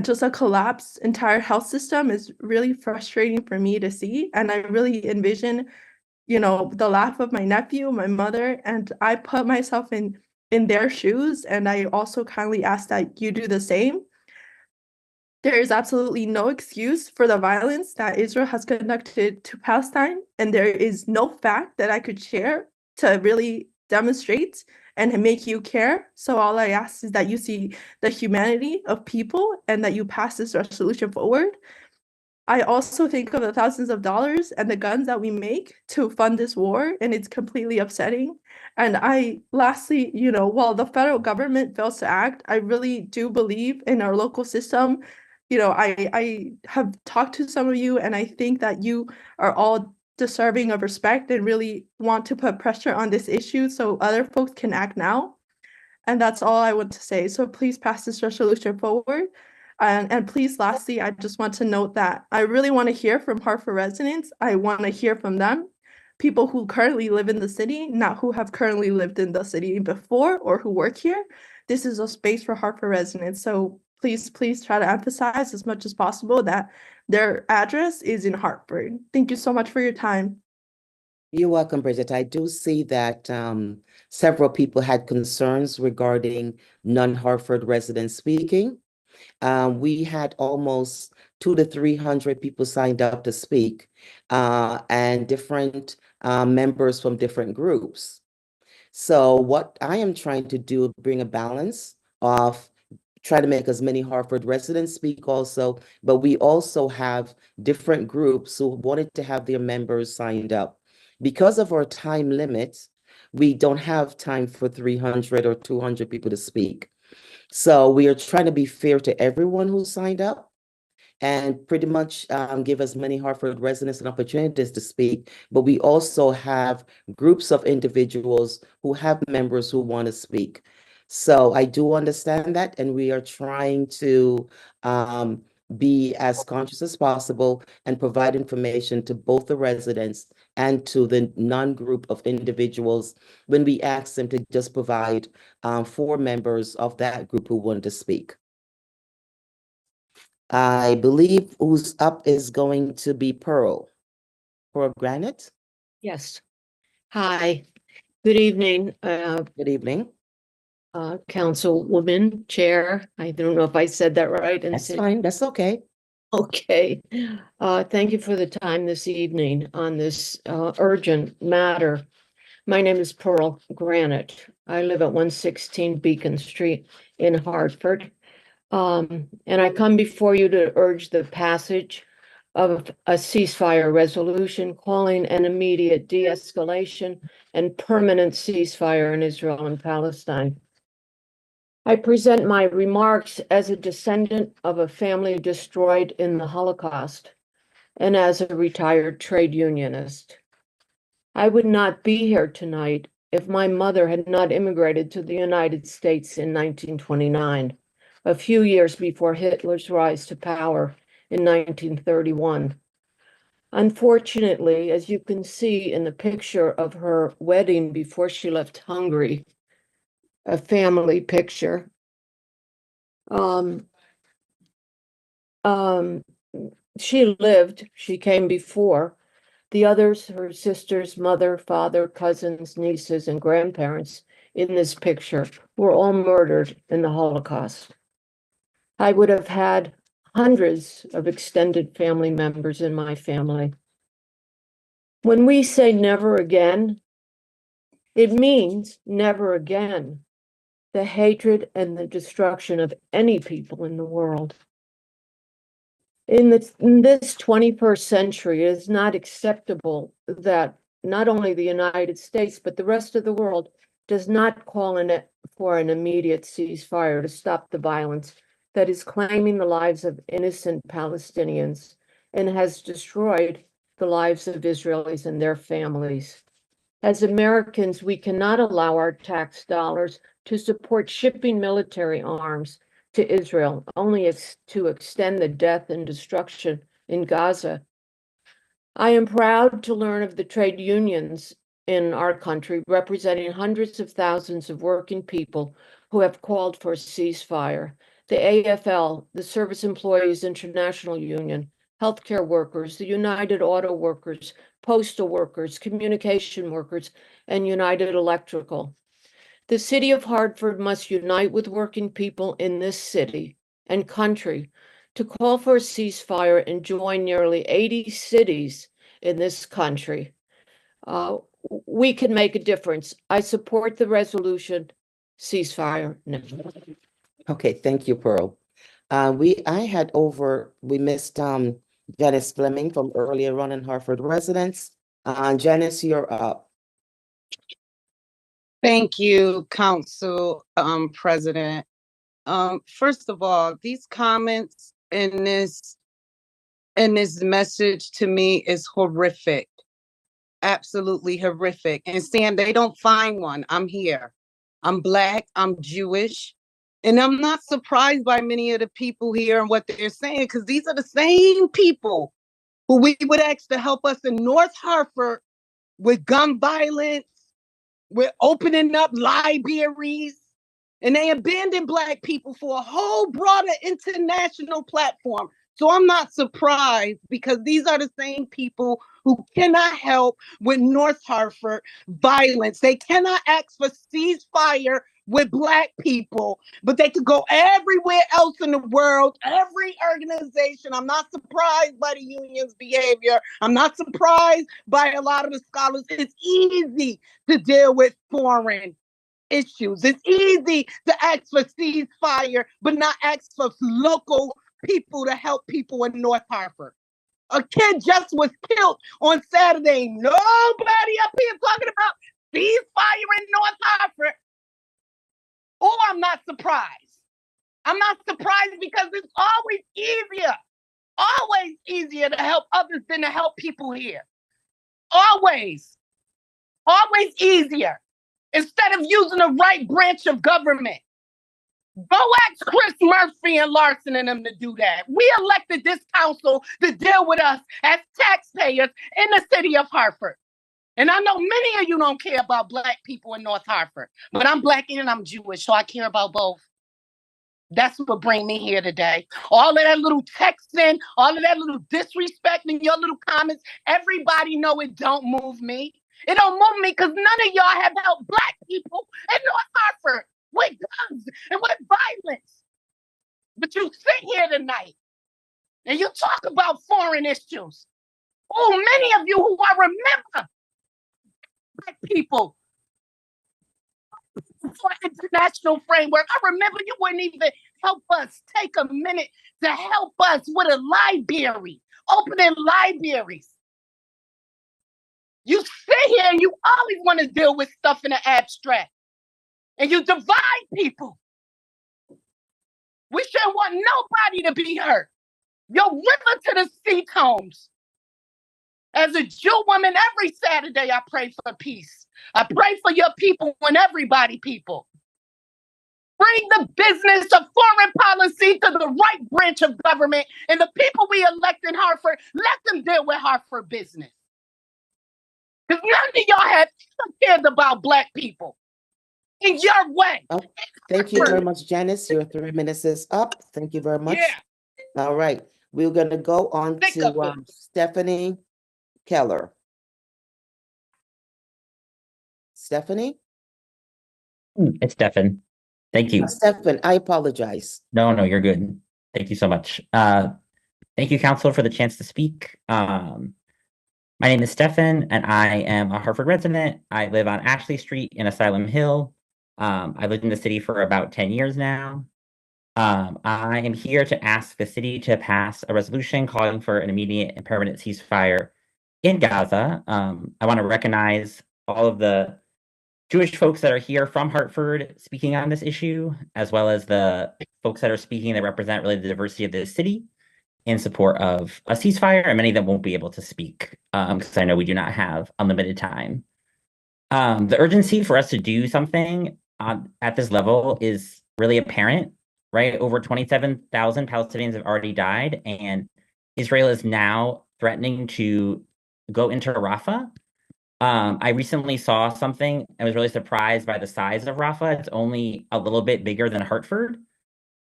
just a collapsed entire health system is really frustrating for me to see. And I really envision the laugh of my nephew, my mother, and I put myself in their shoes, and I also kindly ask that you do the same. There is absolutely no excuse for the violence that Israel has conducted to Palestine, and there is no fact that I could share to really demonstrate and make you care. So all I ask is that you see the humanity of people and that you pass this resolution forward. I also think of the thousands of dollars and the guns that we make to fund this war, and it's completely upsetting. And lastly, while the federal government fails to act, I really do believe in our local system. I have talked to some of you, and I think that you are all deserving of respect and really want to put pressure on this issue so other folks can act now. And that's all I want to say. So please pass this resolution forward. And please, lastly, I just want to note that I really want to hear from Hartford residents. I want to hear from them, people who currently live in the city, not who have currently lived in the city before or who work here. This is a space for Hartford residents. So please try to emphasize as much as possible that their address is in Hartford. Thank you so much for your time. You're welcome, Bridget. I do see that several people had concerns regarding non-Hartford residents speaking. We had almost 200 to 300 people signed up to speak, and different members from different groups. So what I am trying to do is bring a balance of try to make as many Hartford residents speak also, but we also have different groups who wanted to have their members signed up. Because of our time limit, we don't have time for 300 or 200 people to speak. So we are trying to be fair to everyone who signed up and pretty much give as many Hartford residents an opportunities to speak. But we also have groups of individuals who have members who want to speak. So I do understand that, and we are trying to be as conscious as possible and provide information to both the residents and to the non-group of individuals when we ask them to just provide 4 members of that group who wanted to speak. I believe who's up is going to be Pearl Granite. Yes. Hi, good evening. Good evening. Councilwoman, Chair. I don't know if I said that right. That's fine. That's okay. Okay. Thank you for the time this evening on this urgent matter. My name is Pearl Granite. I live at 116 Beacon Street in Hartford. And I come before you to urge the passage of a ceasefire resolution calling an immediate de-escalation and permanent ceasefire in Israel and Palestine. I present my remarks as a descendant of a family destroyed in the Holocaust and as a retired trade unionist. I would not be here tonight if my mother had not immigrated to the United States in 1929, a few years before Hitler's rise to power in 1931. Unfortunately, as you can see in the picture of her wedding before she left Hungary, a family picture, she lived, she came before. The others, her sisters, mother, father, cousins, nieces, and grandparents in this picture were all murdered in the Holocaust. I would have had hundreds of extended family members in my family. When we say never again, it means never again. The hatred and the destruction of any people in the world. In this 21st century, it is not acceptable that not only the United States, but the rest of the world does not call for an immediate ceasefire to stop the violence that is claiming the lives of innocent Palestinians and has destroyed the lives of Israelis and their families. As Americans, we cannot allow our tax dollars to support shipping military arms to Israel, only to extend the death and destruction in Gaza. I am proud to learn of the trade unions in our country representing hundreds of thousands of working people who have called for a ceasefire. The AFL, the Service Employees International Union, healthcare workers, the United Auto Workers, postal workers, communication workers, and United Electrical. The city of Hartford must unite with working people in this city and country to call for a ceasefire and join nearly 80 cities in this country. We can make a difference. I support the resolution, ceasefire now. Okay, thank you, Pearl. We missed Janice Fleming from earlier on in Hartford residents. Janice, you're up. Thank you, Council President. First of all, these comments in this message to me is horrific. Absolutely horrific. And Sam, they don't find one. I'm here. I'm Black, I'm Jewish, and I'm not surprised by many of the people here and what they're saying, because these are the same people who we would ask to help us in North Hartford with gun violence, with opening up libraries, and they abandoned Black people for a whole broader international platform. So I'm not surprised, because these are the same people who cannot help with North Hartford violence. They cannot ask for ceasefire with Black people, but they could go everywhere else in the world, every organization. I'm not surprised by the union's behavior. I'm not surprised by a lot of the scholars. It's easy to deal with foreign issues. It's easy to ask for ceasefire, but not ask for local people to help people in North Hartford. A kid just was killed on Saturday. Nobody up here talking about ceasefire in North Hartford. Oh, I'm not surprised. I'm not surprised because it's always easier to help others than to help people here. Always easier. Instead of using the right branch of government. Go ask Chris Murphy and Larson and them to do that. We elected this council to deal with us as taxpayers in the city of Hartford. And I know many of you don't care about Black people in North Hartford, but I'm Black and I'm Jewish, so I care about both. That's what bring me here today. All of that little texting, all of that little disrespect in your little comments, everybody know it don't move me. It don't move me because none of y'all have helped Black people in North Hartford with guns and with violence. But you sit here tonight and you talk about foreign issues. Oh, many of you who I remember Black people for international framework. I remember you wouldn't even help us take a minute to help us with a library, opening libraries. You sit here and you always want to deal with stuff in the abstract. And you divide people. We shouldn't want nobody to be hurt. Yo, river to the sea tones. As a Jew woman, every Saturday I pray for peace. I pray for your people and everybody people. Bring the business of foreign policy to the right branch of government, and the people we elect in Hartford, let them deal with Hartford business. Because none of y'all have cared about Black people. In your way. Oh, thank you very much, Janice. Your 3 minutes is up. Thank you very much. Yeah. All right. We're going to go on to Stephanie Keller. Stephanie? It's Stefan. Thank you. Stefan, I apologize. No, you're good. Thank you so much. Thank you, Council, for the chance to speak. My name is Stefan, and I am a Hartford resident. I live on Ashley Street in Asylum Hill. I've lived in the city for about 10 years now. I am here to ask the city to pass a resolution calling for an immediate and permanent ceasefire in Gaza. I want to recognize all of the Jewish folks that are here from Hartford speaking on this issue, as well as the folks that are speaking that represent really the diversity of the city in support of a ceasefire, and many of them won't be able to speak because I know we do not have unlimited time. The urgency for us to do something at this level is really apparent, right? Over 27,000 Palestinians have already died, and Israel is now threatening to go into Rafah. I recently saw something and was really surprised by the size of Rafah. It's only a little bit bigger than Hartford.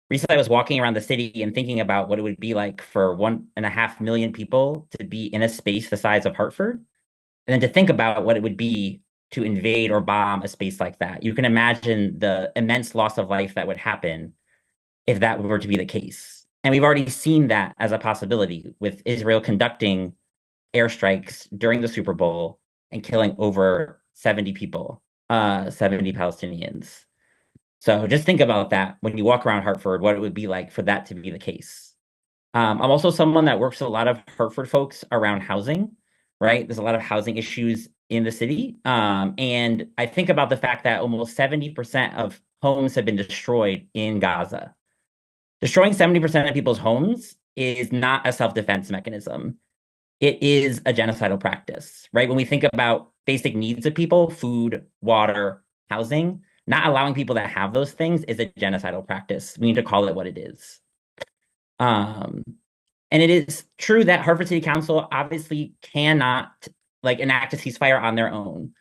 Recently, I was walking around the city and thinking about what it would be like for 1.5 million people to be in a space the size of Hartford, and then to think about what it would be to invade or bomb a space like that. You can imagine the immense loss of life that would happen if that were to be the case. And we've already seen that as a possibility with Israel conducting airstrikes during the Super Bowl and killing over 70 people, 70 Palestinians. So just think about that when you walk around Hartford, what it would be like for that to be the case. I'm also someone that works with a lot of Hartford folks around housing, right? There's a lot of housing issues in the city. And I think about the fact that almost 70% of homes have been destroyed in Gaza. Destroying 70% of people's homes is not a self-defense mechanism. It is a genocidal practice, right? When we think about basic needs of people, food, water, housing, not allowing people to have those things is a genocidal practice. We need to call it what it is. And it is true that Hartford City Council obviously cannot enact a ceasefire on their own,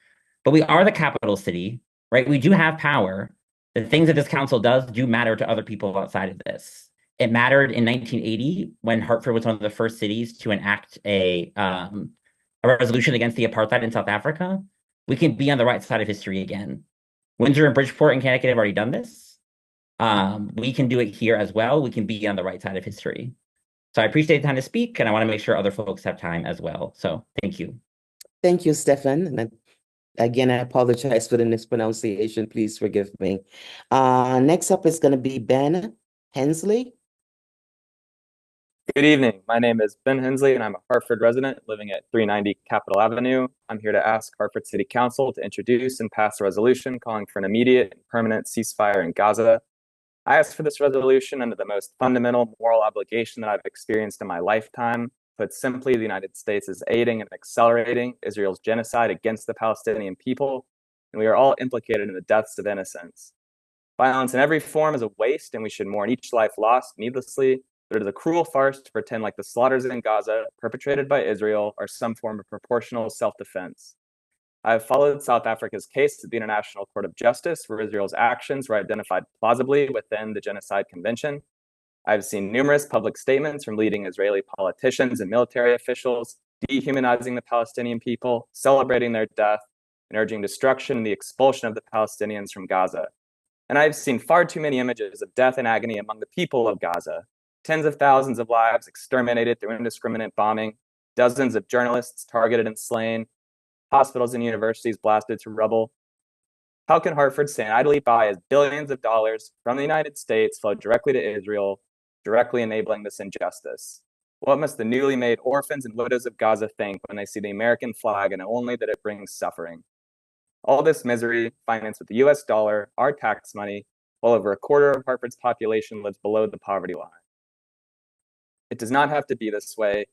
but we are the capital city, right? We do have power. The things that this council does do matter to other people outside of this. It mattered in 1980 when Hartford was one of the first cities to enact a resolution against the apartheid in South Africa. We can be on the right side of history again. Windsor and Bridgeport and Connecticut have already done this. We can do it here as well. We can be on the right side of history. So I appreciate the time to speak, and I want to make sure other folks have time as well. So thank you. Thank you, Stefan. And Again, I apologize for the mispronunciation. Please forgive me. Next up is going to be Ben Hensley. Good evening. My name is Ben Hensley, and I'm a Hartford resident living at 390 Capitol Avenue. I'm here to ask Hartford City Council to introduce and pass a resolution calling for an immediate and permanent ceasefire in Gaza. I asked for this resolution under the most fundamental moral obligation that I've experienced in my lifetime. Put simply, the United States is aiding and accelerating Israel's genocide against the Palestinian people, and we are all implicated in the deaths of innocents. Violence in every form is a waste, and we should mourn each life lost needlessly, but it is a cruel farce to pretend like the slaughters in Gaza perpetrated by Israel are some form of proportional self-defense. I have followed South Africa's case at the International Court of Justice, where Israel's actions were identified plausibly within the Genocide Convention. I've seen numerous public statements from leading Israeli politicians and military officials dehumanizing the Palestinian people, celebrating their death, and urging destruction and the expulsion of the Palestinians from Gaza. And I've seen far too many images of death and agony among the people of Gaza. Tens of thousands of lives exterminated through indiscriminate bombing, dozens of journalists targeted and slain, hospitals and universities blasted to rubble. How can Hartford stand idly by as billions of dollars from the United States flow directly to Israel, directly enabling this injustice? What must the newly made orphans and widows of Gaza think when they see the American flag and only that it brings suffering? All this misery, financed with the US dollar, our tax money, while over a quarter of Hartford's population lives below the poverty line. It does not have to be this way.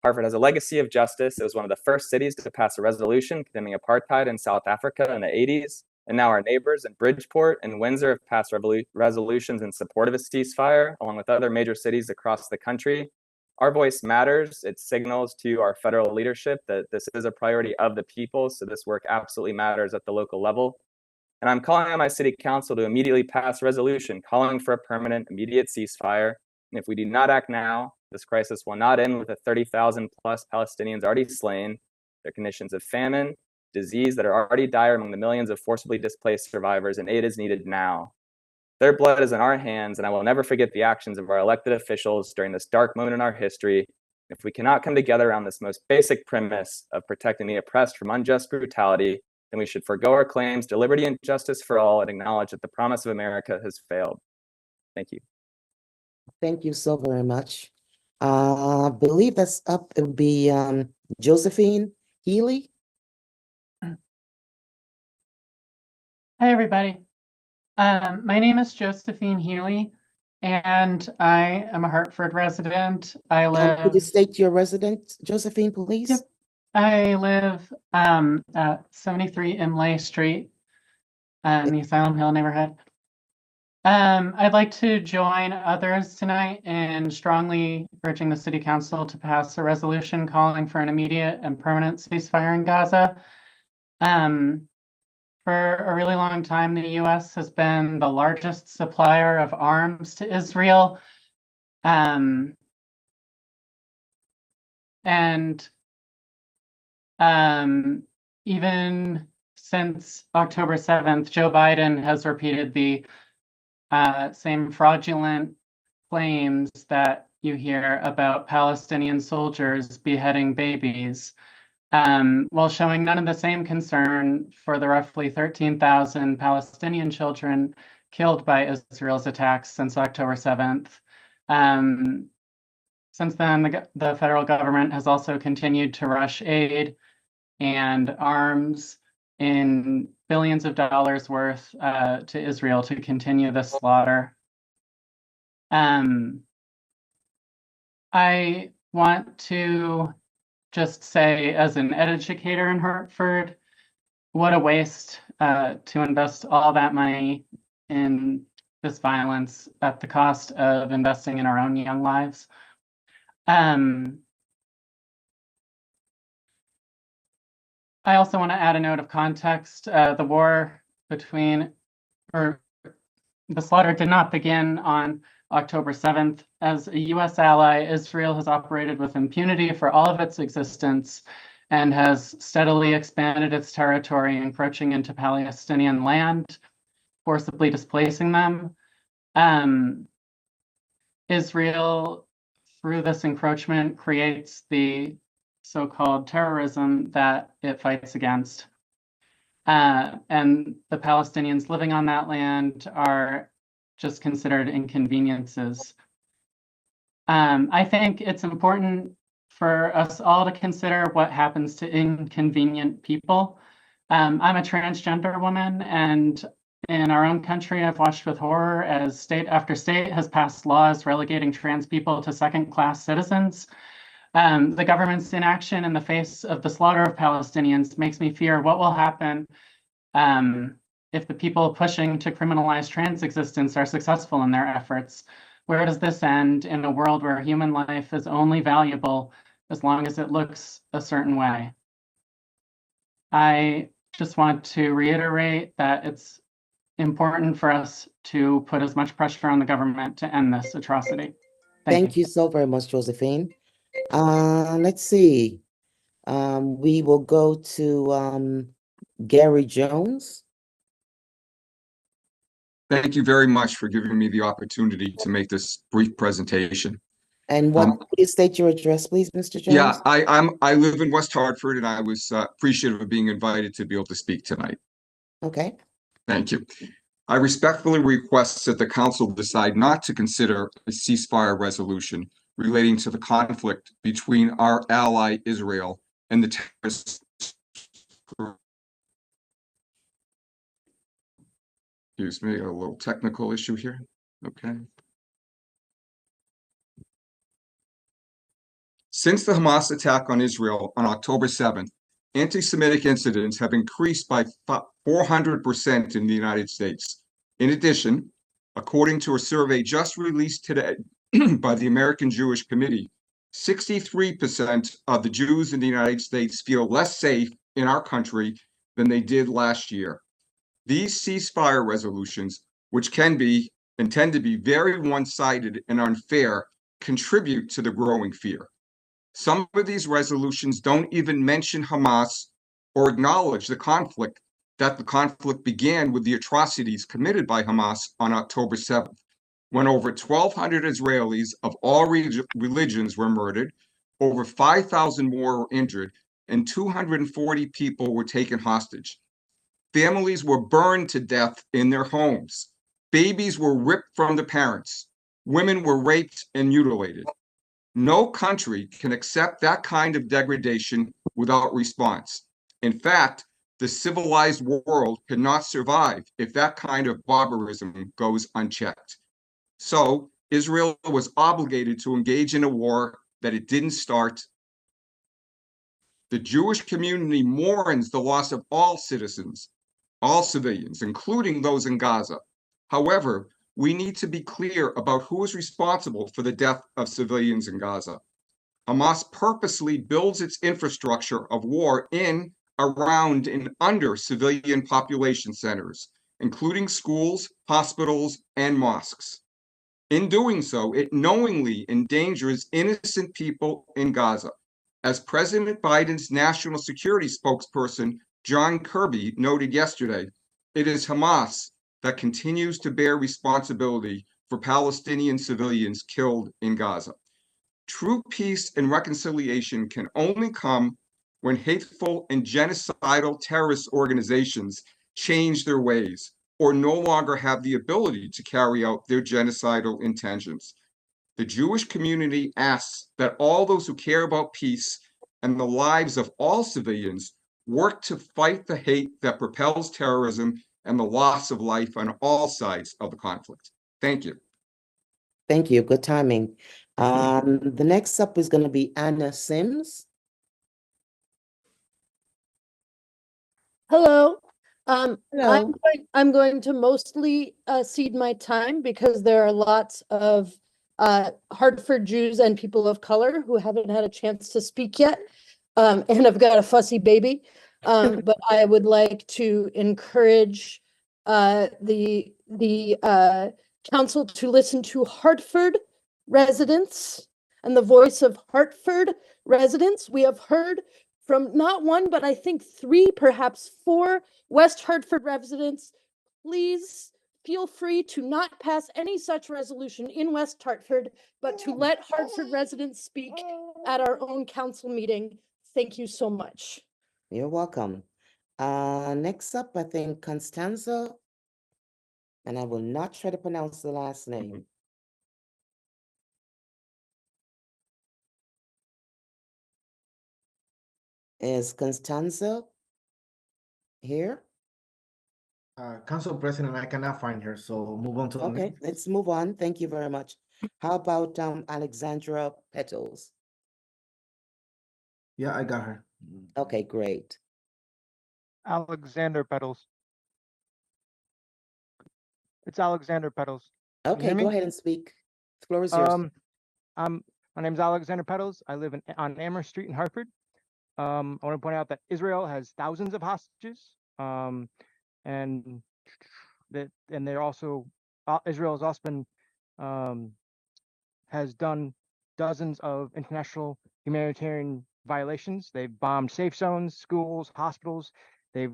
Hartford has a legacy of justice. It was one of the first cities to pass a resolution condemning apartheid in South Africa in the 80s. And now our neighbors in Bridgeport and Windsor have passed resolutions in support of a ceasefire, along with other major cities across the country. Our voice matters. It signals to our federal leadership that this is a priority of the people, so this work absolutely matters at the local level. And I'm calling on my city council to immediately pass a resolution calling for a permanent, immediate ceasefire. And if we do not act now, this crisis will not end with the 30,000 plus Palestinians already slain, their conditions of famine, disease that are already dire among the millions of forcibly displaced survivors, and aid is needed now. Their blood is in our hands, and I will never forget the actions of our elected officials during this dark moment in our history. If we cannot come together on this most basic premise of protecting the oppressed from unjust brutality, then we should forego our claims to liberty and justice for all and acknowledge that the promise of America has failed. Thank you. Thank you so very much. I believe that's up. It would be Josephine Healy. Hi, everybody. My name is Josephine Healy, and I am a Hartford resident. I live. Could you state your resident, Josephine, please? Yep. I live at 73 Imlay Street in the Asylum Hill neighborhood. I'd like to join others tonight in strongly urging the City Council to pass a resolution calling for an immediate and permanent ceasefire in Gaza. For a really long time, the U.S. has been the largest supplier of arms to Israel. Even since October 7th, Joe Biden has repeated the same fraudulent claims that you hear about Palestinian soldiers beheading babies, while showing none of the same concern for the roughly 13,000 Palestinian children killed by Israel's attacks since October 7th. Since then, the federal government has also continued to rush aid and arms in billions of dollars worth to Israel to continue the slaughter. I want to just say, as an educator in Hartford, what a waste to invest all that money in this violence at the cost of investing in our own young lives. I also want to add a note of context. The war between, or the slaughter did not begin on October 7th. As a US ally, Israel has operated with impunity for all of its existence and has steadily expanded its territory, encroaching into Palestinian land, forcibly displacing them. Israel, through this encroachment, creates the so-called terrorism that it fights against. and the Palestinians living on that land are just considered inconveniences. I think it's important for us all to consider what happens to inconvenient people. I'm a transgender woman, and in our own country, I've watched with horror as state after state has passed laws relegating trans people to second-class citizens. The government's inaction in the face of the slaughter of Palestinians makes me fear what will happen if the people pushing to criminalize trans existence are successful in their efforts. Where does this end in a world where human life is only valuable as long as it looks a certain way? I just want to reiterate that it's important for us to put as much pressure on the government to end this atrocity. Thank you so very much, Josephine. Let's see. We will go to Gary Jones. Thank you very much for giving me the opportunity to make this brief presentation. And please state your address, please, Mr. Jones. Yeah, I live in West Hartford, and I was appreciative of being invited to be able to speak tonight. Okay. Thank you. I respectfully request that the council decide not to consider a ceasefire resolution relating to the conflict between our ally Israel and the terrorists. Excuse me, a little technical issue here. Okay. Since the Hamas attack on Israel on October 7th, anti-Semitic incidents have increased by 400% in the United States. In addition, according to a survey just released today by the American Jewish Committee, 63% of the Jews in the United States feel less safe in our country than they did last year. These ceasefire resolutions, which can be and tend to be very one-sided and unfair, contribute to the growing fear. Some of these resolutions don't even mention Hamas or acknowledge that the conflict began with the atrocities committed by Hamas on October 7th, when over 1,200 Israelis of all religions were murdered, over 5,000 more were injured, and 240 people were taken hostage. Families were burned to death in their homes. Babies were ripped from the parents. Women were raped and mutilated. No country can accept that kind of degradation without response. In fact, the civilized world cannot survive if that kind of barbarism goes unchecked. So Israel was obligated to engage in a war that it didn't start. The Jewish community mourns the loss of all citizens, all civilians, including those in Gaza. However, we need to be clear about who is responsible for the death of civilians in Gaza. Hamas purposely builds its infrastructure of war in, around, and under civilian population centers, including schools, hospitals, and mosques. In doing so, it knowingly endangers innocent people in Gaza. As President Biden's national security spokesperson, John Kirby, noted yesterday, it is Hamas that continues to bear responsibility for Palestinian civilians killed in Gaza. True peace and reconciliation can only come when hateful and genocidal terrorist organizations change their ways or no longer have the ability to carry out their genocidal intentions. The Jewish community asks that all those who care about peace and the lives of all civilians work to fight the hate that propels terrorism and the loss of life on all sides of the conflict. Thank you. Thank you. Good timing. The next up is going to be Anna Sims. Hello. Hello. I'm going to mostly cede my time because there are lots of Hartford Jews and people of color who haven't had a chance to speak yet. And I've got a fussy baby. But I would like to encourage the council to listen to Hartford residents and the voice of Hartford residents. We have heard from not one, but I think 3, perhaps 4 West Hartford residents. Please feel free to not pass any such resolution in West Hartford, but to let Hartford residents speak at our own council meeting. Thank you so much. You're welcome. Next up, I think Constanza, and I will not try to pronounce the last name. Is Constanza here? Council President, I cannot find her, so move on to the Okay, next. let's move on. Thank you very much. How about Alexandra Petals? Yeah, I got her. Okay, great. Alexander Petals. It's Alexander Petals. Can you Okay, hear go me? ahead and speak. The floor is yours. My name is Alexander Petals. I live on Amherst Street in Hartford. I want to point out that Israel has thousands of hostages. And they're also Israel has also been has done dozens of international humanitarian violations. They've bombed safe zones, schools, hospitals. They've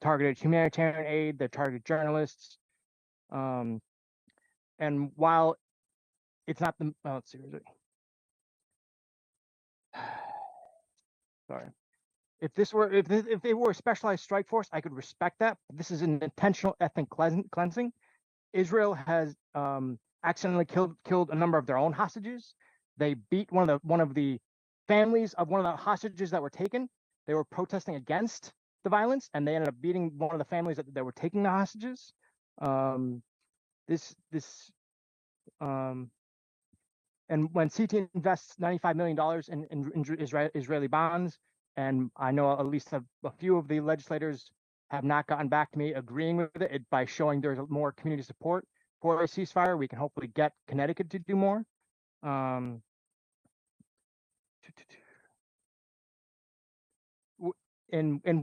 targeted humanitarian aid. They've targeted journalists. And while it's not the let's see, sorry. If they were a specialized strike force, I could respect that. But this is an intentional ethnic cleansing. Israel has accidentally killed a number of their own hostages. They beat one of the families of one of the hostages that were taken. They were protesting against the violence, and they ended up beating one of the families that were taking the hostages. And when CT invests $95 million in Israeli bonds, and I know at least a few of the legislators have not gotten back to me agreeing with it by showing there's more community support for a ceasefire, we can hopefully get Connecticut to do more. And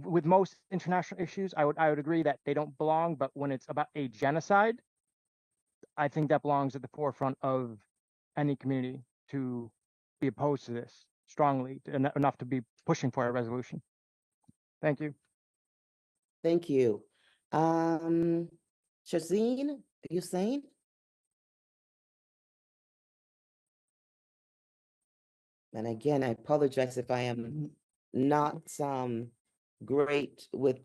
with most international issues, I would agree that they don't belong, but when it's about a genocide, I think that belongs at the forefront of any community to be opposed to this strongly enough to be pushing for a resolution. Thank you. Thank you. Shazeen Hussein? And again, I apologize if I am not great with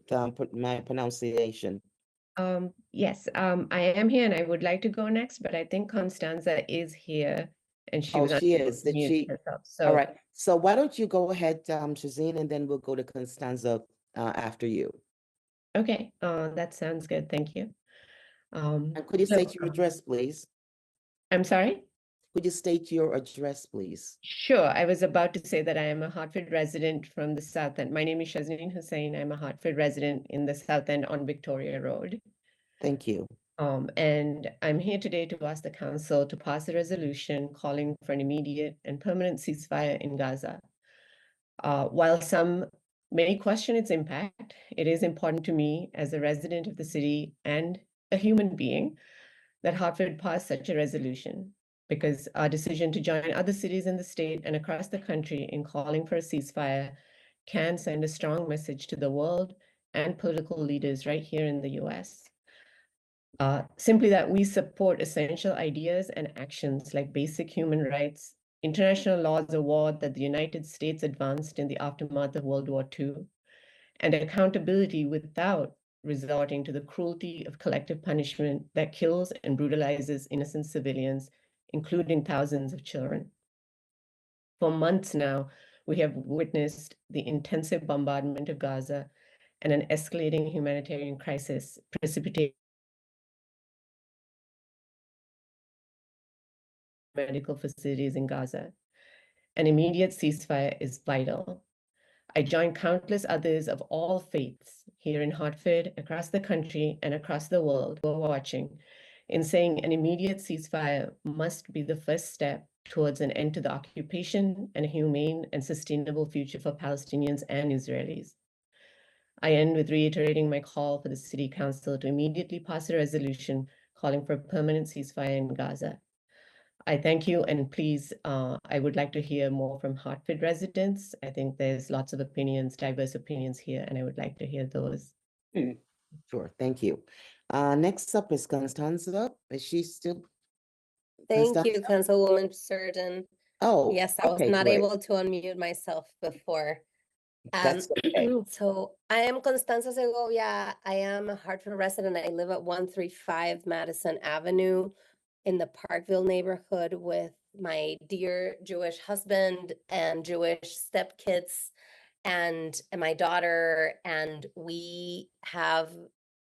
my pronunciation. Yes, I am here and I would like to go next, but I think Constanza is here and she was She unable is. to Did mute she? herself. All So, right. So why don't you go ahead, Shazeen, and then we'll go to Constanza after you. okay, that sounds good. Thank you. And could you So, state your address, please? I'm sorry? Could you state your address, please? Sure. I was about to say that I am a Hartford resident from the South End. My name is Shazeen Hussein. I'm a Hartford resident in the South End on Victoria Road. Thank you. And I'm here today to ask the council to pass a resolution calling for an immediate and permanent ceasefire in Gaza. While some may question its impact, it is important to me as a resident of the city and a human being that Hartford pass such a resolution, because our decision to join other cities in the state and across the country in calling for a ceasefire can send a strong message to the world and political leaders right here in the US. Simply that we support essential ideas and actions like basic human rights, international laws of war that the United States advanced in the aftermath of World War II, and accountability without resorting to the cruelty of collective punishment that kills and brutalizes innocent civilians, including thousands of children. For months now, we have witnessed the intensive bombardment of Gaza and an escalating humanitarian crisis precipitated medical facilities in Gaza. An immediate ceasefire is vital. I join countless others of all faiths here in Hartford, across the country, and across the world who are watching in saying an immediate ceasefire must be the first step towards an end to the occupation and a humane and sustainable future for Palestinians and Israelis. I end with reiterating my call for the City Council to immediately pass a resolution calling for a permanent ceasefire in Gaza. I thank you, and please, I would like to hear more from Hartford residents. I think there's lots of opinions, diverse opinions here, and I would like to hear those. Sure, thank you. Next up is Constanza. Is she still? Thank you, Councilwoman Surgeon. Oh, yes, I was okay, not great. able to unmute myself before. That's okay. So I am Constanza Segovia. I am a Hartford resident. I live at 135 Madison Avenue in the Parkville neighborhood with my dear Jewish husband and Jewish stepkids and my daughter. And we have,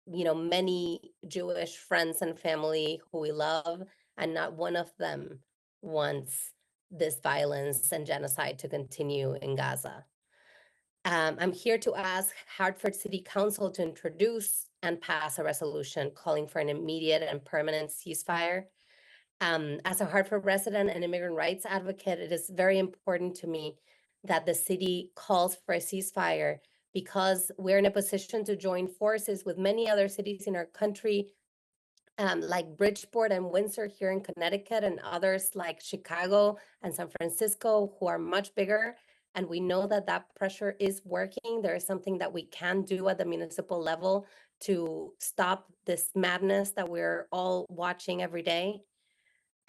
many Jewish friends and family who we love, and not one of them wants this violence and genocide to continue in Gaza. I'm here to ask Hartford City Council to introduce and pass a resolution calling for an immediate and permanent ceasefire. As a Hartford resident and immigrant rights advocate, it is very important to me that the city calls for a ceasefire because we're in a position to join forces with many other cities in our country, like Bridgeport and Windsor here in Connecticut, and others like Chicago and San Francisco, who are much bigger. And we know that that pressure is working. There is something that we can do at the municipal level to stop this madness that we're all watching every day.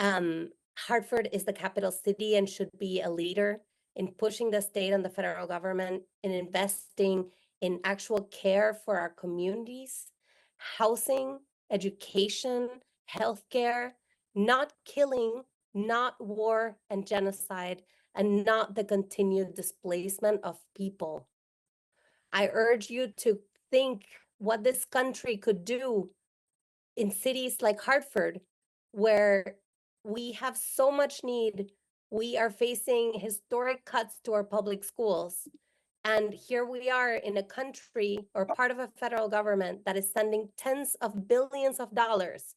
Hartford is the capital city and should be a leader in pushing the state and the federal government in investing in actual care for our communities, housing, education, healthcare, not killing, not war and genocide, and not the continued displacement of people. I urge you to think what this country could do in cities like Hartford, where we have so much need. We are facing historic cuts to our public schools. And here we are in a country or part of a federal government that is sending tens of billions of dollars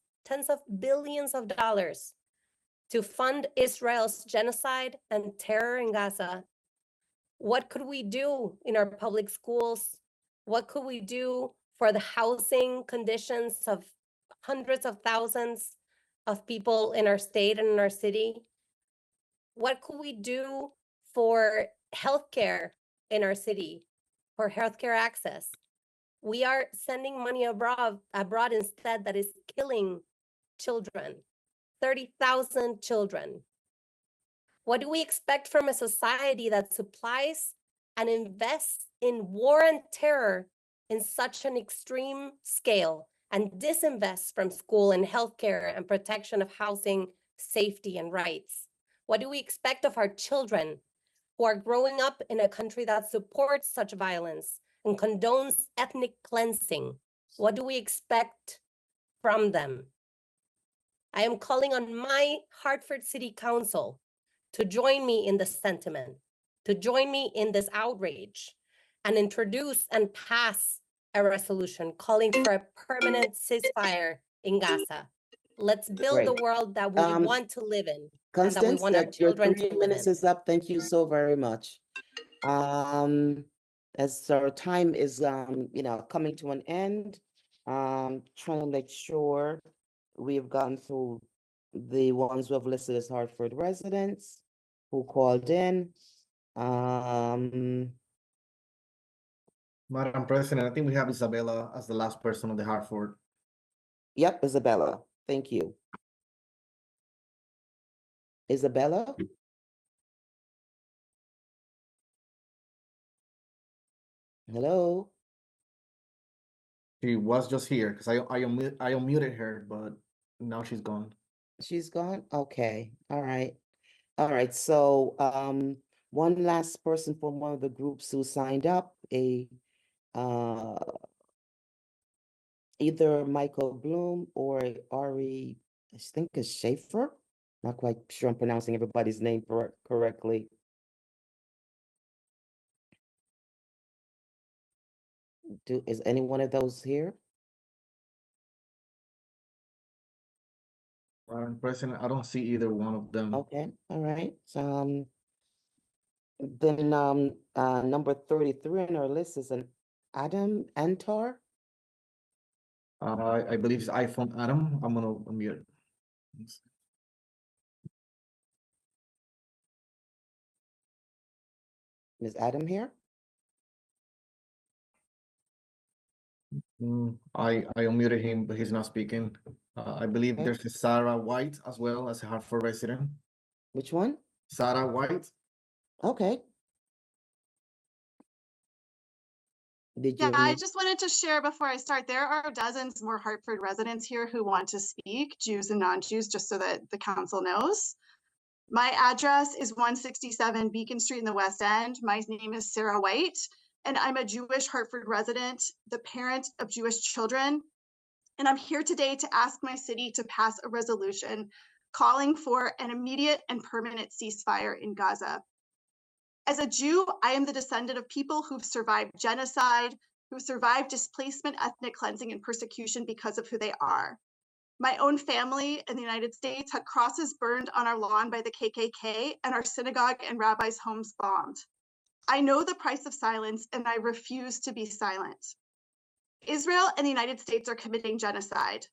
to fund Israel's genocide and terror in Gaza. What could we do in our public schools? What could we do for the housing conditions of hundreds of thousands of people in our state and in our city? What could we do for healthcare in our city, for healthcare access? We are sending money abroad instead that is killing children, 30,000 children. What do we expect from a society that supplies and invests in war and terror in such an extreme scale and disinvests from school and healthcare and protection of housing, safety, and rights? What do we expect of our children who are growing up in a country that supports such violence and condones ethnic cleansing? What do we expect from them? I am calling on my Hartford City Council to join me in this sentiment, to join me in this outrage, and introduce and pass a resolution calling for a permanent ceasefire in Gaza. Let's build the world that we want to live in, and that we Constance, want our your children 3 to live minutes in. is up. Thank you so very much. As our time is, coming to an end, trying to make sure we've gone through the ones who have listed as Hartford residents who called in. Madam President, I think we have Isabella as the last person on the Hartford. Yep, Isabella. Thank you. Isabella? Hello? She was just here because I unmuted her, but now she's gone. She's gone? Okay. All right. All right. So one last person from one of the groups who signed up, either Michael Bloom or Ari, I think it's Schaefer. Not quite sure I'm pronouncing everybody's name correctly. Is any one of those here? Madam President, I don't see either one of them. Okay, all right. Then number 33 on our list is an Adam Antar. I believe it's iPhone Adam. I'm gonna unmute. Is Adam here? I unmuted him, but he's not speaking. I believe Okay. there's a Sarah White as well as a Hartford resident. Which one? Sarah White. Okay. Did you? Yeah, I just wanted to share before I start, there are dozens more Hartford residents here who want to speak, Jews and non-Jews, just so that the council knows. My address is 167 Beacon Street in the West End. My name is Sarah White, and I'm a Jewish Hartford resident, the parent of Jewish children. And I'm here today to ask my city to pass a resolution calling for an immediate and permanent ceasefire in Gaza. As a Jew, I am the descendant of people who've survived genocide, who've survived displacement, ethnic cleansing, and persecution because of who they are. My own family in the United States had crosses burned on our lawn by the KKK and our synagogue and rabbis' homes bombed. I know the price of silence, and I refuse to be silent. Israel and the United States are committing genocide.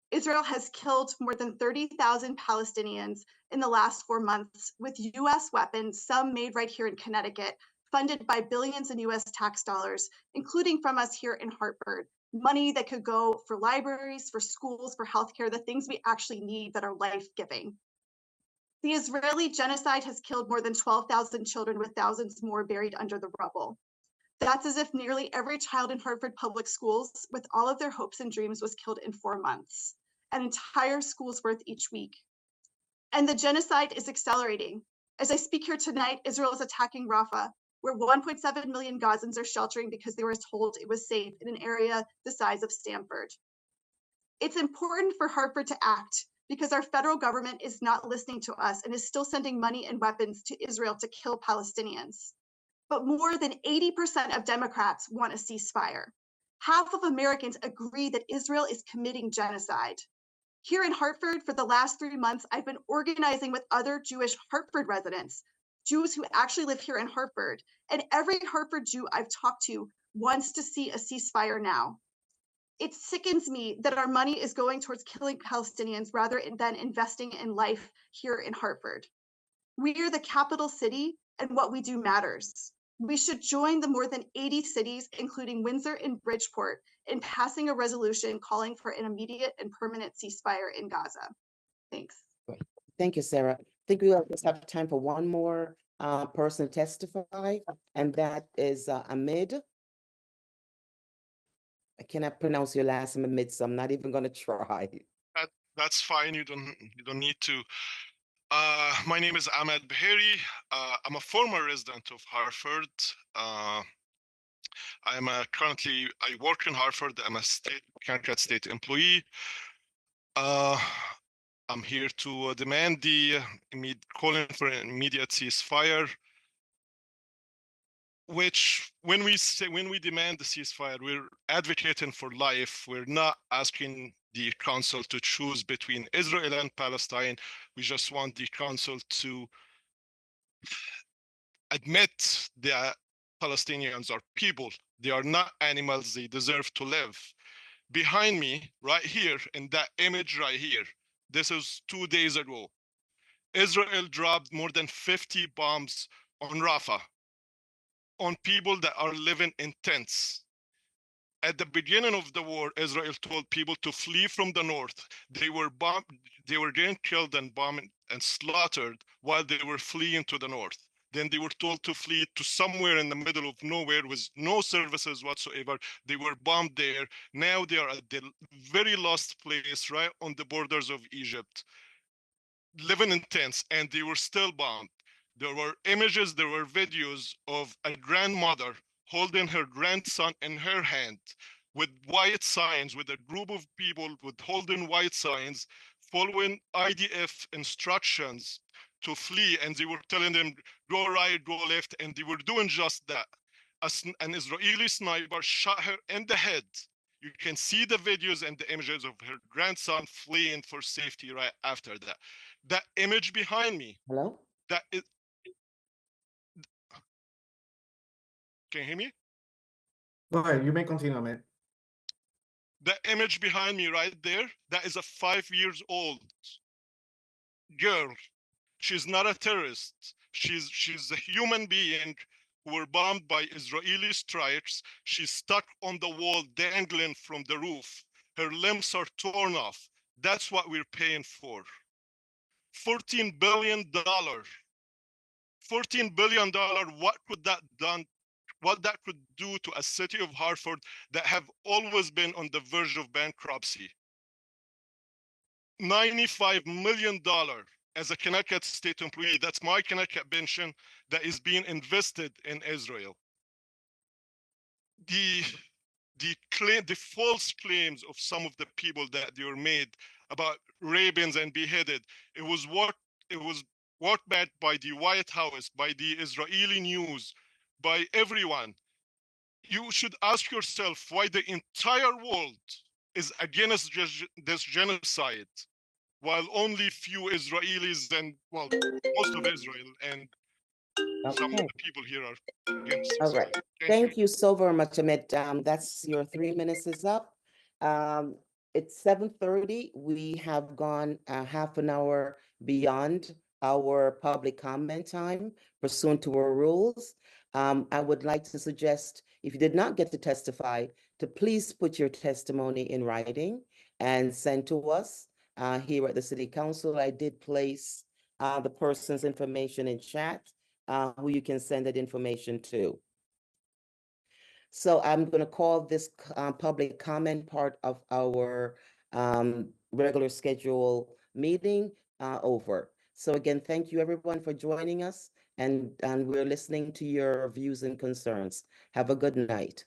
Israel has killed more than 30,000 Palestinians in the last 4 months with US weapons, some made right here in Connecticut, funded by billions in US tax dollars, including from us here in Hartford. Money that could go for libraries, for schools, for healthcare, the things we actually need that are life-giving. The Israeli genocide has killed more than 12,000 children, with thousands more buried under the rubble. That's as if nearly every child in Hartford Public Schools, with all of their hopes and dreams, was killed in 4 months, an entire school's worth each week. And the genocide is accelerating. As I speak here tonight, Israel is attacking Rafah, where 1.7 million Gazans are sheltering because they were told it was safe in an area the size of Stanford. It's important for Hartford to act because our federal government is not listening to us and is still sending money and weapons to Israel to kill Palestinians. But more than 80% of Democrats want a ceasefire. Half of Americans agree that Israel is committing genocide. Here in Hartford, for the last 3 months, I've been organizing with other Jewish Hartford residents, Jews who actually live here in Hartford. And every Hartford Jew I've talked to wants to see a ceasefire now. It sickens me that our money is going towards killing Palestinians rather than investing in life here in Hartford. We are the capital city, and what we do matters. We should join the more than 80 cities, including Windsor and Bridgeport, in passing a resolution calling for an immediate and permanent ceasefire in Gaza. Thanks. Great. Thank you, Sarah. I think we will just have time for one more person to testify, and that is Ahmed. I cannot pronounce your last name, Ahmed, so I'm not even going to try. That's fine. You don't need to. My name is Ahmed Baheri. I'm a former resident of Hartford. I work in Hartford. I'm a Connecticut state employee. I'm here to demand calling for an immediate ceasefire. Which, when we demand the ceasefire, we're advocating for life. We're not asking the council to choose between Israel and Palestine. We just want the council to admit the Palestinians are people. They are not animals. They deserve to live. Behind me, right here, in that image right here, this is 2 days ago. Israel dropped more than 50 bombs on Rafah, on people that are living in tents. At the beginning of the war, Israel told people to flee from the north. They were bombed, they were getting killed and bombed and slaughtered while they were fleeing to the north. Then they were told to flee to somewhere in the middle of nowhere with no services whatsoever. They were bombed there. Now they are at the very last place, right on the borders of Egypt, living in tents, and they were still bombed. There were images, there were videos of a grandmother holding her grandson in her hand with white signs, with a group of people with holding white signs, following IDF instructions to flee. And they were telling them, go right, go left. And they were doing just that. An Israeli sniper shot her in the head. You can see the videos and the images of her grandson fleeing for safety right after that. That image behind me. Hello? That is. Can you hear me? Go ahead, you may continue, man. The image behind me right there, that is a 5-year-old girl. She's not a terrorist. She's a human being who were bombed by Israeli strikes. She's stuck on the wall, dangling from the roof. Her limbs are torn off. That's what we're paying for. $14 billion. $14 billion, what could that what that could do to a city of Hartford that have always been on the verge of bankruptcy. $95 million as a Connecticut state employee, that's my Connecticut pension, that is being invested in Israel. The false claims of some of the people that they were made about rabbins and beheaded, it was worked back by the White House, by the Israeli news, by everyone. You should ask yourself why the entire world is against this genocide, while only few Israelis and, well, most of Israel and some of Okay. the people here are against All it. right. Thank you. Thank you so very much, Amit. That's your 3 minutes is up. It's 7:30. We have gone half an hour beyond our public comment time pursuant to our rules. I would like to suggest, if you did not get to testify, to please put your testimony in writing and send to us here at the City Council. I did place the person's information in chat, who you can send that information to. So I'm going to call this public comment part of our regular schedule meeting over. So again, thank you everyone for joining us, and we're listening to your views and concerns. Have a good night.